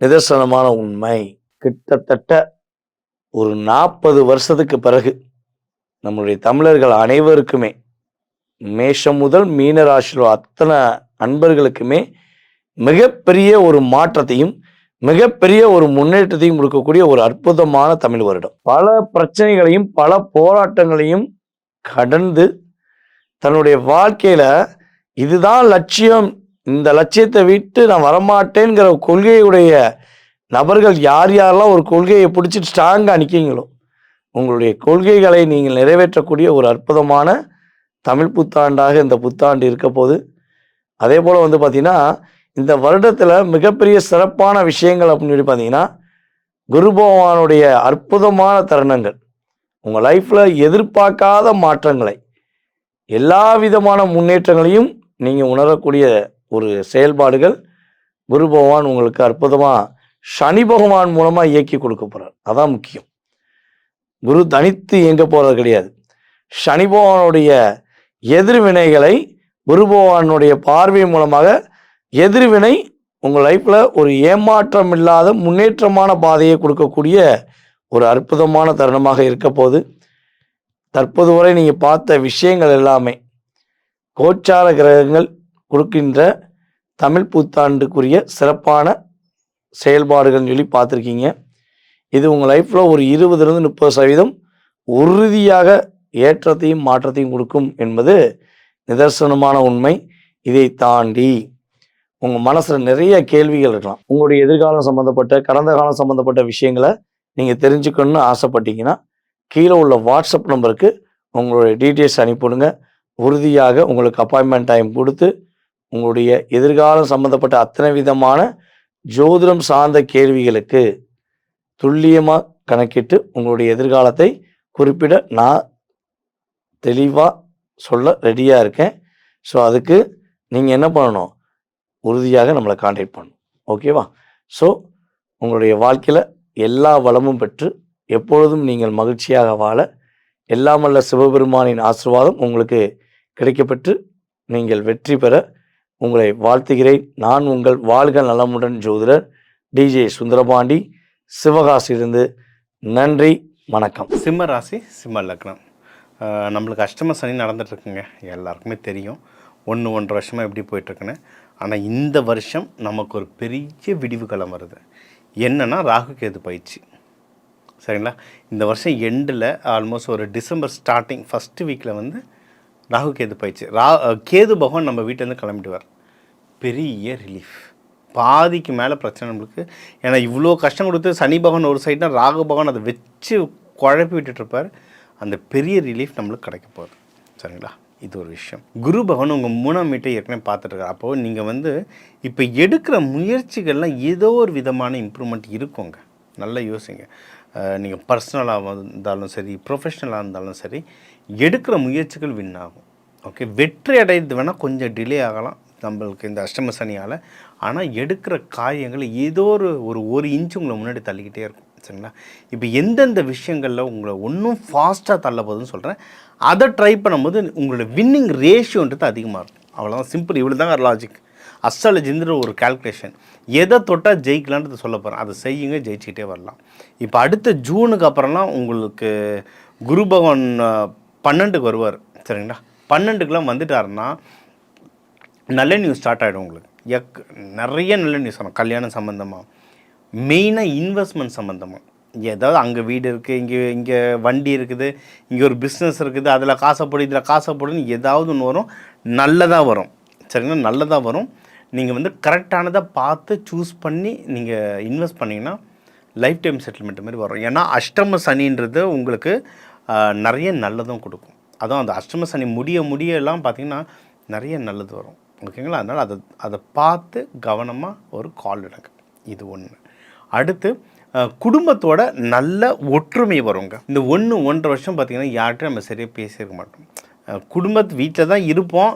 நிதர்சனமான உண்மை. கிட்டத்தட்ட ஒரு 40 வருஷத்துக்கு பிறகு நம்முடைய தமிழர்கள் அனைவருக்குமே மேஷம் முதல் மீன ராசியில் அத்தனை அன்பர்களுக்குமே மிகப்பெரிய ஒரு மாற்றத்தையும் மிகப்பெரிய ஒரு முன்னேற்றத்தையும் கொடுக்கக்கூடிய ஒரு அற்புதமான தமிழ் வருடம். பல பிரச்சனைகளையும் பல போராட்டங்களையும் கடந்து தன்னுடைய வாழ்க்கையில இதுதான் லட்சியம், இந்த லட்சியத்தை விட்டு நான் வரமாட்டேங்கிற கொள்கையுடைய நபர்கள் யார் யாரெல்லாம் ஒரு கொள்கையை பிடிச்சிட்டு ஸ்ட்ராங்காக நிற்கீங்களோ உங்களுடைய கொள்கைகளை நீங்கள் நிறைவேற்றக்கூடிய ஒரு அற்புதமான தமிழ் புத்தாண்டாக இந்த புத்தாண்டு இருக்க போது. அதே போல் வந்து பார்த்தீங்கன்னா, இந்த வருடத்தில் மிகப்பெரிய சிறப்பான விஷயங்கள் அப்படின்னு சொல்லி பார்த்தீங்கன்னா, குரு பகவானுடைய அற்புதமான தருணங்கள், உங்கள் லைஃப்பில் எதிர்பார்க்காத மாற்றங்களை, எல்லா விதமான முன்னேற்றங்களையும் நீங்கள் உணரக்கூடிய ஒரு செயல்பாடுகள் குரு பகவான் உங்களுக்கு அற்புதமாக சனி பகவான் மூலமாக இயக்கி கொடுக்க போகிறார். அதான் முக்கியம். குரு தனித்து இயங்க போகிறது கிடையாது. சனி பகவானுடைய எதிர்வினைகளை குரு பகவானுடைய பார்வை மூலமாக எதிர்வினை உங்கள் லைஃப்பில் ஒரு ஏமாற்றம் இல்லாத முன்னேற்றமான பாதையை கொடுக்கக்கூடிய ஒரு அற்புதமான தருணமாக இருக்க போது. தற்போது வரை நீங்கள் பார்த்த விஷயங்கள் எல்லாமே கோச்சார கிரகங்கள் கொடுக்கின்ற தமிழ் புத்தாண்டுக்குரிய சிறப்பான செயல்பாடுகள்னு சொல்லி பார்த்துருக்கீங்க. இது உங்கள் லைஃப்பில் ஒரு 20-30% உறுதியாக ஏற்றத்தையும் மாற்றத்தையும் கொடுக்கும் என்பது நிதர்சனமான உண்மை. இதை தாண்டி உங்கள் மனசில் நிறைய கேள்விகள் இருக்கலாம். உங்களுடைய எதிர்காலம் சம்மந்தப்பட்ட கடந்த காலம் சம்மந்தப்பட்ட விஷயங்களை நீங்கள் தெரிஞ்சுக்கணும்னு ஆசைப்பட்டீங்கன்னா கீழே உள்ள வாட்ஸ்அப் நம்பருக்கு உங்களுடைய டீட்டெயில்ஸ் அனுப்பிவிடுங்க. உறுதியாக உங்களுக்கு அப்பாயின்மெண்ட் டைம் கொடுத்து உங்களுடைய எதிர்காலம் சம்மந்தப்பட்ட அத்தனை விதமான ஜோதிடம் சார்ந்த கேள்விகளுக்கு துல்லியமாக கணக்கிட்டு உங்களுடைய எதிர்காலத்தை குறிப்பிட நான் தெளிவாக சொல்ல ரெடியாக இருக்கேன். ஸோ அதுக்கு நீங்கள் என்ன பண்ணணும், உறுதியாக நம்மளை கான்டாக்ட் பண்ணணும். ஓகேவா? ஸோ உங்களுடைய வாழ்க்கையில் எல்லா வளமும் பெற்று எப்பொழுதும் நீங்கள் மகிழ்ச்சியாக வாழ எல்லாமல்ல சிவபெருமானின் ஆசீர்வாதம் உங்களுக்கு கிடைக்கப்பெற்று நீங்கள் வெற்றி பெற உங்களை வாழ்த்துகிறேன். நான் உங்கள் வாழ்க நலமுடன் ஜோதிடர் டிஜே சுந்தரபாண்டி, சிவகாசியிலிருந்து. நன்றி, வணக்கம். சிம்ம ராசி சிம்ம லக்னம். நம்மளுக்கு அஷ்டம சனி நடந்துகிட்ருக்குங்க, எல்லாருக்குமே தெரியும். 1-1.5 வருஷமாக எப்படி போயிட்டுருக்குன்னு. ஆனால் இந்த வருஷம் நமக்கு ஒரு பெரிய விடிவு காலம் வருது. என்னென்னா ராகு கேது பயிற்சி. சரிங்களா? இந்த வருஷம் எண்டில் ஆல்மோஸ்ட் ஒரு டிசம்பர் ஸ்டார்டிங் ஃபஸ்ட்டு வீக்கில் வந்து ராகு கேது பயிற்சி. கேது பகவான் நம்ம வீட்டிலேருந்து கிளம்பிடுவார். பெரிய ரிலீஃப். பாதிக்கு மேலே பிரச்சனை நம்மளுக்கு. ஏன்னா இவ்வளோ கஷ்டம் கொடுத்து சனி பகவான் ஒரு சைட்னா ராகு பகவான் அதை வச்சு குழப்பி விட்டுட்ருப்பார். அந்த பெரிய ரிலீஃப் நம்மளுக்கு கிடைக்க போகுது. சரிங்களா? இது ஒரு விஷயம். குரு பகவான் உங்கள் 3ஆம் வீட்டை ஏற்கனவே பார்த்துட்ருக்காரு. அப்போது நீங்கள் வந்து இப்போ எடுக்கிற முயற்சிகள்லாம் ஏதோ ஒரு விதமான இம்ப்ரூவ்மெண்ட் இருக்குங்க. நல்லா யோசிங்க. நீங்கள் பர்சனலாக இருந்தாலும் சரி, ப்ரொஃபஷ்னலாக இருந்தாலும் சரி, எடுக்கிற முயற்சிகள் வின் ஆகும். ஓகே, வெற்றி அடைறது வேணால் கொஞ்சம் டிலே ஆகலாம் நம்மளுக்கு இந்த அஷ்டம சனியால். ஆனால் எடுக்கிற காரியங்கள் ஏதோ ஒரு இன்ச்சு உங்களை முன்னாடி தள்ளிக்கிட்டே இருக்கும். சரிங்களா? இப்போ எந்தெந்த விஷயங்களில் உங்களை ஒன்றும் ஃபாஸ்ட்டாக தள்ள போகுதுன்னு சொல்கிறேன். அதை ட்ரை பண்ணும்போது உங்களோட வின்னிங் ரேஷியோன்றது அதிகமாக இருக்கும். அவ்வளோதான், சிம்பிள். இவ்வளோ தாங்க லாஜிக். அஸ்ட்ராலஜின்ற ஒரு கால்குலேஷன். எதை தொட்டால் ஜெயிக்கலான்றது சொல்ல போகிறேன். அதை செய்யுங்க, ஜெயிச்சுக்கிட்டே வரலாம். இப்போ அடுத்த ஜூனுக்கு அப்புறம்லாம் உங்களுக்கு குரு பகவான் 12க்கு வருவார். சரிங்களா? 12க்குலாம் வந்துட்டாருன்னா நல்ல நியூஸ் ஸ்டார்ட் ஆகிடும் உங்களுக்கு. நிறைய நல்ல நியூஸ் வரும். கல்யாணம் சம்மந்தமாக, மெயினாக இன்வெஸ்ட்மெண்ட் சம்மந்தமாக. ஏதாவது அங்கே வீடு இருக்குது, இங்கே வண்டி இருக்குது, இங்கே ஒரு பிஸ்னஸ் இருக்குது, அதில் காசை போடு, இதில் காசை போடுன்னு ஏதாவது ஒன்று வரும். நல்லதாக வரும். சரிங்களா, நல்லதாக வரும். நீங்கள் வந்து கரெக்டானதை பார்த்து சூஸ் பண்ணி நீங்கள் இன்வெஸ்ட் பண்ணிங்கன்னா லைஃப் டைம் செட்டில்மெண்ட் மாதிரி வரும். ஏன்னா அஷ்டம சனின்றது உங்களுக்கு நிறைய நல்லதும் கொடுக்கும். அதுவும் அந்த அஷ்டம சனி முடியெல்லாம் பார்த்திங்கன்னா நிறைய நல்லது வரும். ஓகேங்களா, அதனால் அதை பார்த்து கவனமாக ஒரு கால் எடுங்க. இது ஒன்று. அடுத்து குடும்பத்தோட நல்ல ஒற்றுமை வருங்க. இந்த 1-1.5 வருஷம் பார்த்திங்கன்னா யார்கிட்டையும் நம்ம சரியாக பேசியிருக்க மாட்டோம். குடும்பத்து வீட்டில் தான் இருப்போம்.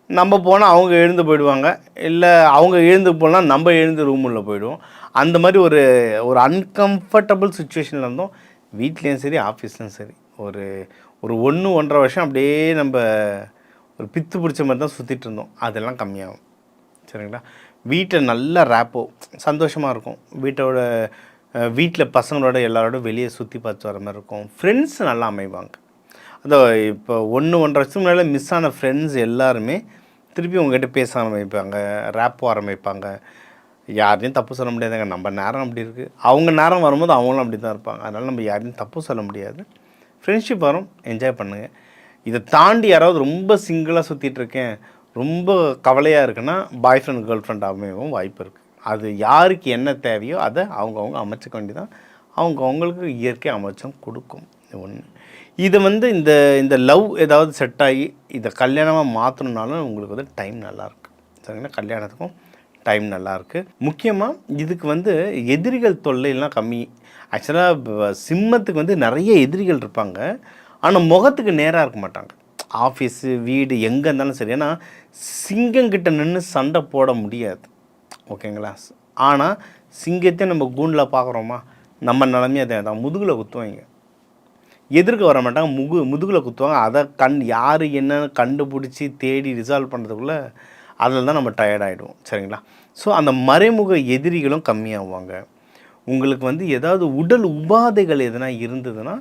நம்ம போனால் அவங்க எழுந்து போயிடுவாங்க, இல்லை அவங்க எழுந்து போனால் நம்ம எழுந்து ரூமுள்ள போயிடுவோம். அந்த மாதிரி ஒரு அன்கம்ஃபர்டபுள் சுச்சுவேஷனில் இருந்தோம். வீட்லேயும் சரி ஆஃபீஸ்லேயும் சரி ஒரு 1-1.5 வருஷம் அப்படியே நம்ம ஒரு பித்து பிடிச்ச மாதிரி தான் சுற்றிட்டு இருந்தோம். அதெல்லாம் கம்மியாகும். சரிங்களா, வீட்டில் நல்ல ரேப்போ சந்தோஷமாக இருக்கும். வீட்டில் பசங்களோட எல்லாரோட வெளியே சுற்றி பார்த்து வர மாதிரி இருக்கும். ஃப்ரெண்ட்ஸ் நல்லா அமைவாங்க. அதோ இப்போ 1-1.5 வருஷம் முன்னாடி மிஸ் ஆன ஃப்ரெண்ட்ஸ் எல்லாருமே திருப்பி உங்கள்கிட்ட பேச ஆரம்பிப்பாங்க, ரேப்போ ஆரம்பிப்பாங்க. யாரையும் தப்பு சொல்ல முடியாதுங்க. நம்ம நேரம் அப்படி இருக்குது, அவங்க நேரம் வரும்போது அவங்களும் அப்படி தான் இருப்பாங்க. அதனால் நம்ம யாரையும் தப்பு சொல்ல முடியாது. ஃப்ரெண்ட்ஷிப் வரும், என்ஜாய் பண்ணுங்கள். இதை தாண்டி யாராவது ரொம்ப சிங்கிளாக சுற்றிட்டுருக்கேன், ரொம்ப கவலையாக இருக்குன்னா பாய் ஃப்ரெண்ட் கேர்ள் ஃப்ரெண்ட் அமையவும் வாய்ப்பு இருக்குது. அது யாருக்கு என்ன தேவையோ அதை அவங்கவுங்க அமைச்சிக்க வேண்டியதான். அவங்களுக்கு இயற்கை அமைச்சும் கொடுக்கும். ஒன்று. இதை வந்து இந்த லவ் ஏதாவது செட் ஆகி இதை கல்யாணமாக மாற்றணுன்னாலும் உங்களுக்கு வந்து டைம் நல்லாயிருக்கு. சரிங்களா, கல்யாணத்துக்கும் டைம் நல்லாயிருக்கு. முக்கியமாக இதுக்கு வந்து எதிரிகள் தொல்லையெல்லாம் கம்மி. ஆக்சுவலாக சிம்மத்துக்கு வந்து நிறைய எதிரிகள் இருப்பாங்க, ஆனால் முகத்துக்கு நேராக இருக்க மாட்டாங்க. ஆஃபீஸு வீடு எங்கே இருந்தாலும் சரி. ஏன்னா சிங்கங்கிட்ட நின்று சண்டை போட முடியாது. ஓகேங்களா, ஆனால் சிங்கத்தை நம்ம கூண்டில் பார்க்குறோமா, நம்ம நிலமையே அதே தான். முதுகில் குத்துவாங்க, எதிர்க்க வர மாட்டாங்க, முதுகில் குத்துவாங்க. அதை யார் என்னன்னு கண்டுபிடிச்சி தேடி ரிசால்வ் பண்ணுறதுக்குள்ளே அதில் தான் நம்ம டயர்டாகிடுவோம். சரிங்களா, ஸோ அந்த மறைமுக எதிரிகளும் கம்மியாகுவாங்க. உங்களுக்கு வந்து ஏதாவது உடல் உபாதைகள் எதனா இருந்ததுன்னா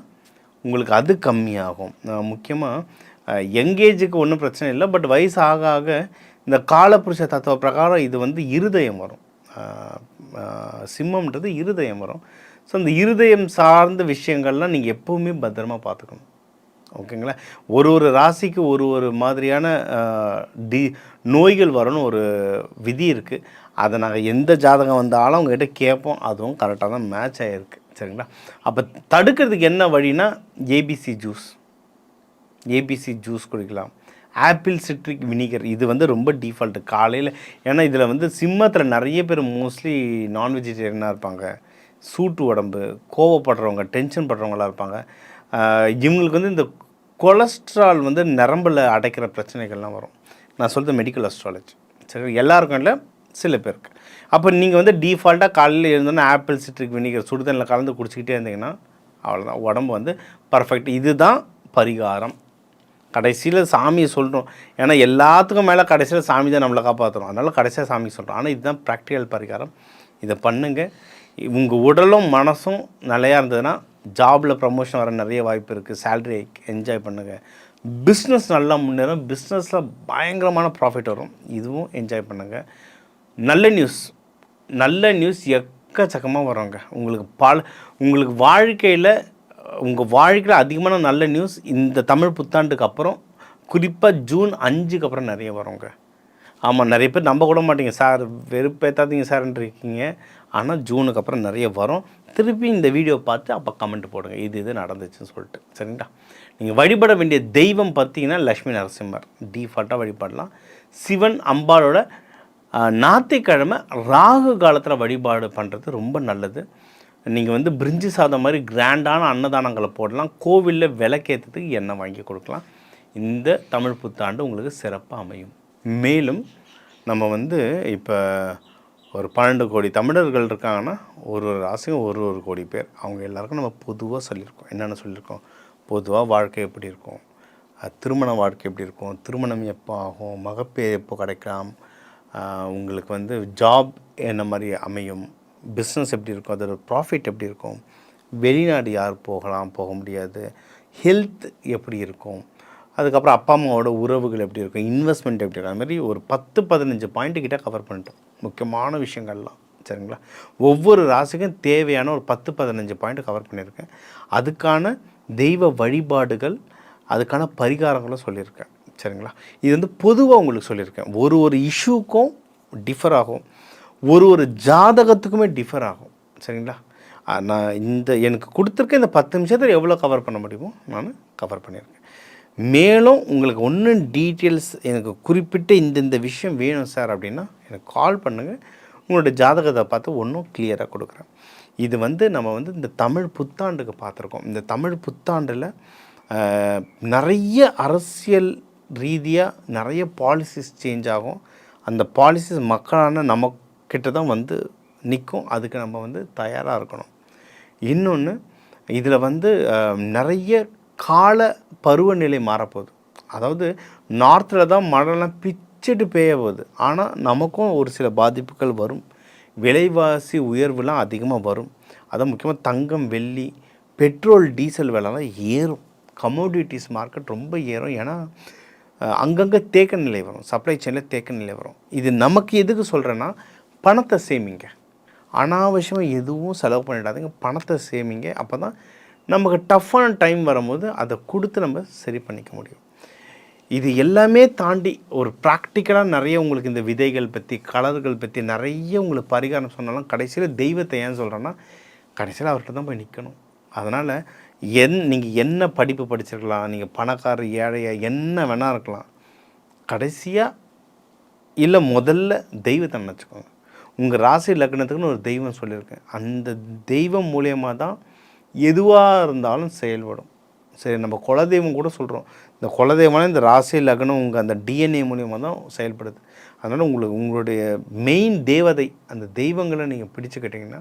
உங்களுக்கு அது கம்மியாகும். முக்கியமாக யங்கேஜுக்கு ஒன்றும் பிரச்சனை இல்லை, பட் வயசு ஆக ஆக இந்த காலப்புருஷ தத்துவ பிரகாரம் இது வந்து இருதயம் வரும். சிம்மம்ன்றது இருதயம் வரும். ஸோ அந்த இருதயம் சார்ந்த விஷயங்கள்லாம் நீங்கள் எப்போவுமே பத்திரமா பார்த்துக்கணும். ஓகேங்களா, ஒரு ராசிக்கு ஒரு மாதிரியான நோய்கள் வரணும் ஒரு விதி இருக்குது. அதை நாங்கள் எந்த ஜாதகம் வந்தாலும் அவங்ககிட்ட கேட்போம், அதுவும் கரெக்டாக தான் மேட்ச் ஆகிருக்கு. சரிங்களா, அப்போ தடுக்கிறதுக்கு என்ன வழினா ஏபிசி ஜூஸ் குடிக்கலாம். ஆப்பிள் சிட்ரிக் வினிகர் இது வந்து ரொம்ப டிஃபால்ட்டு காலையில். ஏன்னா இதில் வந்து சிம்மத்தில் நிறைய பேர் மோஸ்ட்லி நான் வெஜிடேரியனாக இருப்பாங்க, சூட்டு உடம்பு, கோவப்படுறவங்க, டென்ஷன் படுறவங்களாக இருப்பாங்க. இவங்களுக்கு வந்து இந்த கொலஸ்ட்ரால் வந்து நரம்பில் அடைக்கிற பிரச்சனைகள்லாம் வரும். நான் சொல்கிறது மெடிக்கல் அஸ்ட்ராலஜி. சரி, எல்லாருக்கும் இல்லை, சில பேருக்கு. அப்போ நீங்கள் வந்து டிஃபால்ட்டாக காலையில் இருந்தோன்னா ஆப்பிள் சிட்ரிக் வினிகர் சுடுதண்ணில் கலந்து குடிச்சிக்கிட்டே இருந்தீங்கன்னா அவ்வளோதான், உடம்பு வந்து பர்ஃபெக்ட். இதுதான் பரிகாரம். கடைசியில் சாமியை சொல்கிறோம், ஏன்னா எல்லாத்துக்கும் மேலே கடைசியில் சாமி தான் நம்மளை காப்பாற்றுறோம். அதனால் கடைசியாக சாமி சொல்கிறோம். ஆனால் இதுதான் ப்ராக்டிக்கல் பரிகாரம். இதை பண்ணுங்கள். உங்கள் உடலும் மனசும் நிலையாக இருந்ததுன்னா ஜாபில் ப்ரமோஷன் வர நிறைய வாய்ப்பு இருக்குது. சேலரி என்ஜாய் பண்ணுங்கள். பிஸ்னஸ் நல்லா முன்னேறும். பிஸ்னஸில் பயங்கரமான ப்ராஃபிட் வரும். இதுவும் என்ஜாய் பண்ணுங்கள். நல்ல நியூஸ் எக்கச்சக்கமாக வருங்க. உங்களுக்கு உங்கள் வாழ்க்கையில் அதிகமான நல்ல நியூஸ் இந்த தமிழ் புத்தாண்டுக்கு அப்புறம், குறிப்பாக ஜூன் 5க்கு அப்புறம் நிறைய வருங்க. ஆமாம், நிறைய பேர் நம்ப கூட மாட்டீங்க, சார் வெறுப்பேற்றாதீங்க சார்ன்றிருக்கீங்க. ஆனால் ஜூனுக்கு அப்புறம் நிறைய வரும். திருப்பி இந்த வீடியோ பார்த்து அப்போ கமெண்ட் போடுங்க, இது நடந்துச்சுன்னு சொல்லிட்டு. சரிங்களா, நீங்கள் வழிபட வேண்டிய தெய்வம் பார்த்தீங்கன்னா லக்ஷ்மி நரசிம்மர் டிஃபால்ட்டாக வழிபாடலாம். சிவன் அம்பாளோட ஞாயிற்றுக்கிழமை ராகு காலத்தில் வழிபாடு பண்ணுறது ரொம்ப நல்லது. நீங்கள் வந்து பிரிஞ்சி சாதம் மாதிரி கிராண்டான அன்னதானங்களை போடலாம். கோவிலில் விளக்கேற்றத்துக்கு எண்ணெய் வாங்கி கொடுக்கலாம். இந்த தமிழ் புத்தாண்டு உங்களுக்கு சிறப்பாக அமையும். மேலும் நம்ம வந்து இப்போ ஒரு 12 கோடி தமிழர்கள் இருக்காங்கன்னா ஒரு ராசியும் ஒரு கோடி பேர். அவங்க எல்லாருக்கும் நம்ம பொதுவாக சொல்லியிருக்கோம். என்னென்ன சொல்லியிருக்கோம்? பொதுவாக வாழ்க்கை எப்படி இருக்கும், திருமண வாழ்க்கை எப்படி இருக்கும், திருமணம் எப்போ ஆகும், மகப்பேறு எப்போ கிடைக்கலாம், உங்களுக்கு வந்து ஜாப் என்ன மாதிரி அமையும், பிஸ்னஸ் எப்படி இருக்கும், அதோட ப்ராஃபிட் எப்படி இருக்கும், வெளிநாடு யார் போகலாம் போக முடியாது, ஹெல்த் எப்படி இருக்கும், அதுக்கப்புறம் அப்பா அம்மாவோட உறவுகள் எப்படி இருக்கும், இன்வெஸ்ட்மெண்ட் எப்படி இருக்கும். அது மாதிரி ஒரு 10-15 பாயிண்ட்டுக்கிட்ட கவர் பண்ணிட்டோம், முக்கியமான விஷயங்கள்லாம். சரிங்களா, ஒவ்வொரு ராசிக்கும் தேவையான ஒரு 10-15 பாயிண்ட் கவர் பண்ணியிருக்கேன். அதுக்கான தெய்வ வழிபாடுகள், அதுக்கான பரிகாரங்களும் சொல்லியிருக்கேன். சரிங்களா? இது வந்து பொதுவாக உங்களுக்கு சொல்லியிருக்கேன். ஒரு இஷ்யூக்கும் டிஃபர் ஆகும், ஒரு ஜாதகத்துக்குமே டிஃபர் ஆகும். சரிங்களா? நான் எனக்கு கொடுத்துருக்க இந்த 10 நிமிஷத்தில் எவ்வளோ கவர் பண்ண முடியுமோ நான் கவர் பண்ணியிருக்கேன். மேலும் உங்களுக்கு ஒன்றும் டீட்டெயில்ஸ் எனக்கு குறிப்பிட்ட இந்த விஷயம் வேணும் சார் அப்படின்னா எனக்கு கால் பண்ணுங்கள். உங்களோட ஜாதகத்தை பார்த்து ஒன்றும் கிளியராக கொடுக்குறேன். இது வந்து நம்ம வந்து இந்த தமிழ் புத்தாண்டுக்கு பார்த்துருக்கோம். இந்த தமிழ் புத்தாண்டில் நிறைய அரசியல் ரீதியாக நிறைய பாலிசிஸ் சேஞ்ச் ஆகும். அந்த பாலிசிஸ் மக்களான நம்மக்கிட்ட தான் வந்து நிற்கும். அதுக்கு நம்ம வந்து தயாராக இருக்கணும். இன்னொன்று, இதில் வந்து நிறைய கால பருவநிலை மாறப்போகுது. அதாவது நார்த்தில் தான் மழைலாம் பிச்சுட்டு பெய்ய போகுது. ஆனால் நமக்கும் ஒரு சில பாதிப்புகள் வரும். விலைவாசி உயர்வுலாம் அதிகமாக வரும். அதான் முக்கியமாக தங்கம், வெள்ளி, பெட்ரோல், டீசல் விலைலாம் ஏறும். கமோடிட்டிஸ் மார்க்கெட் ரொம்ப ஏறும். ஏன்னா அங்கங்கே தேக்க நிலை வரும், சப்ளை செயினில் தேக்க நிலை வரும். இது நமக்கு எதுக்கு சொல்கிறேன்னா, பணத்தை சேமிங்க. அனாவசியமாக எதுவும் செலவு பண்ணிடாதீங்க, பணத்தை சேமிங்க. அப்போ தான் நமக்கு டஃப்பான டைம் வரும்போது அதை கொடுத்து நம்ம சரி பண்ணிக்க முடியும். இது எல்லாமே தாண்டி ஒரு ப்ராக்டிக்கலாக நிறைய உங்களுக்கு இந்த விதைகள் பற்றி, கலர்கள் பற்றி நிறைய உங்களுக்கு பரிகாரம் சொன்னாலும் கடைசியில் தெய்வத்தை ஏன் சொல்கிறேன்னா, கடைசியில் அவர்கிட்ட தான் போய் நிற்கணும். அதனால் நீங்கள் என்ன படிப்பு படிச்சிருக்கலாம், நீங்கள் பணக்காரர், ஏழையாக என்ன வேணால் இருக்கலாம், கடைசியாக இல்லை முதல்ல தெய்வத்தை நினச்சிக்கோங்க. உங்கள் ராசி லக்னத்துக்குன்னு ஒரு தெய்வம் சொல்லியிருக்கேன். அந்த தெய்வம் மூலியமாக தான் எதுவாக இருந்தாலும் செயல்படும். சரி, நம்ம குலதெய்வம் கூட சொல்கிறோம். இந்த குலதெய்வம்னா இந்த ராசி லக்னம் உங்கள் அந்த டிஎன்ஏ மூலியமாக தான் செயல்படுது. அதனால் உங்களுடைய மெயின் தேவதை, அந்த தெய்வங்களை நீங்கள் பிடிச்சுக்கிட்டிங்கன்னா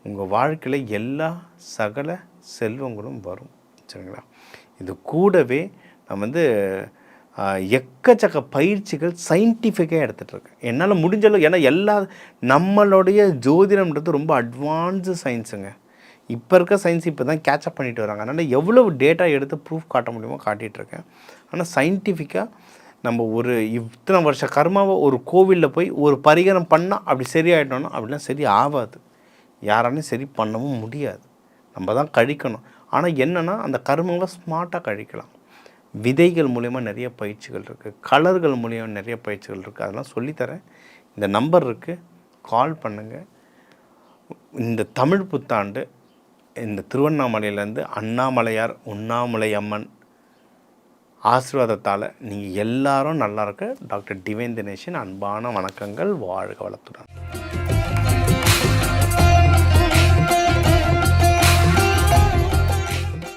உங்கள் வாழ்க்கையில் எல்லா சகல செல்வங்களும் வரும். சரிங்களா? இது கூடவே நான் வந்து எக்கச்சக்க பயிற்சிகள் சயின்டிஃபிக்காக எடுத்துகிட்ருக்கேன். என்னால் முடிஞ்சளவு. ஏன்னா நம்மளுடைய ஜோதிடம்ன்றது ரொம்ப அட்வான்ஸு சயின்ஸுங்க. இப்போ இருக்க சயின்ஸ் இப்போ தான் கேட்சப் பண்ணிட்டு வராங்க. அதனால் எவ்வளவு டேட்டா எடுத்து ப்ரூஃப் காட்ட முடியுமோ காட்டிகிட்ருக்கேன். ஆனால் சயின்டிஃபிக்காக நம்ம ஒரு இத்தனை வருஷ கர்மாவை ஒரு கோவிலில் போய் ஒரு பரிகாரம் பண்ணால் அப்படி சரியாயிட்டோன்னா அப்படிலாம் சரி ஆகாது. யாராலையும் சரி பண்ணவும் முடியாது. நம்ம தான் கழிக்கணும். ஆனால் என்னென்னா அந்த கர்மாவை ஸ்மார்ட்டாக கழிக்கலாம். விதைகள் மூலயமா நிறைய பயிற்சிகள் இருக்குது, கலர்கள் மூலியமாக நிறைய பயிற்சிகள் இருக்குது. அதெல்லாம் சொல்லித்தரேன். இந்த நம்பர் இருக்குது, கால் பண்ணுங்கள். இந்த தமிழ் புத்தாண்டு இந்த திருவண்ணாமலையிலேருந்து அண்ணாமலையார், உண்ணாமலை அம்மன் ஆசீர்வாதத்தால் நீங்கள் எல்லாரும் நல்லா இருக்க டாக்டர் டிவைன் தினேஷின் அன்பான வணக்கங்கள். வாழ்க வளத்துடன்.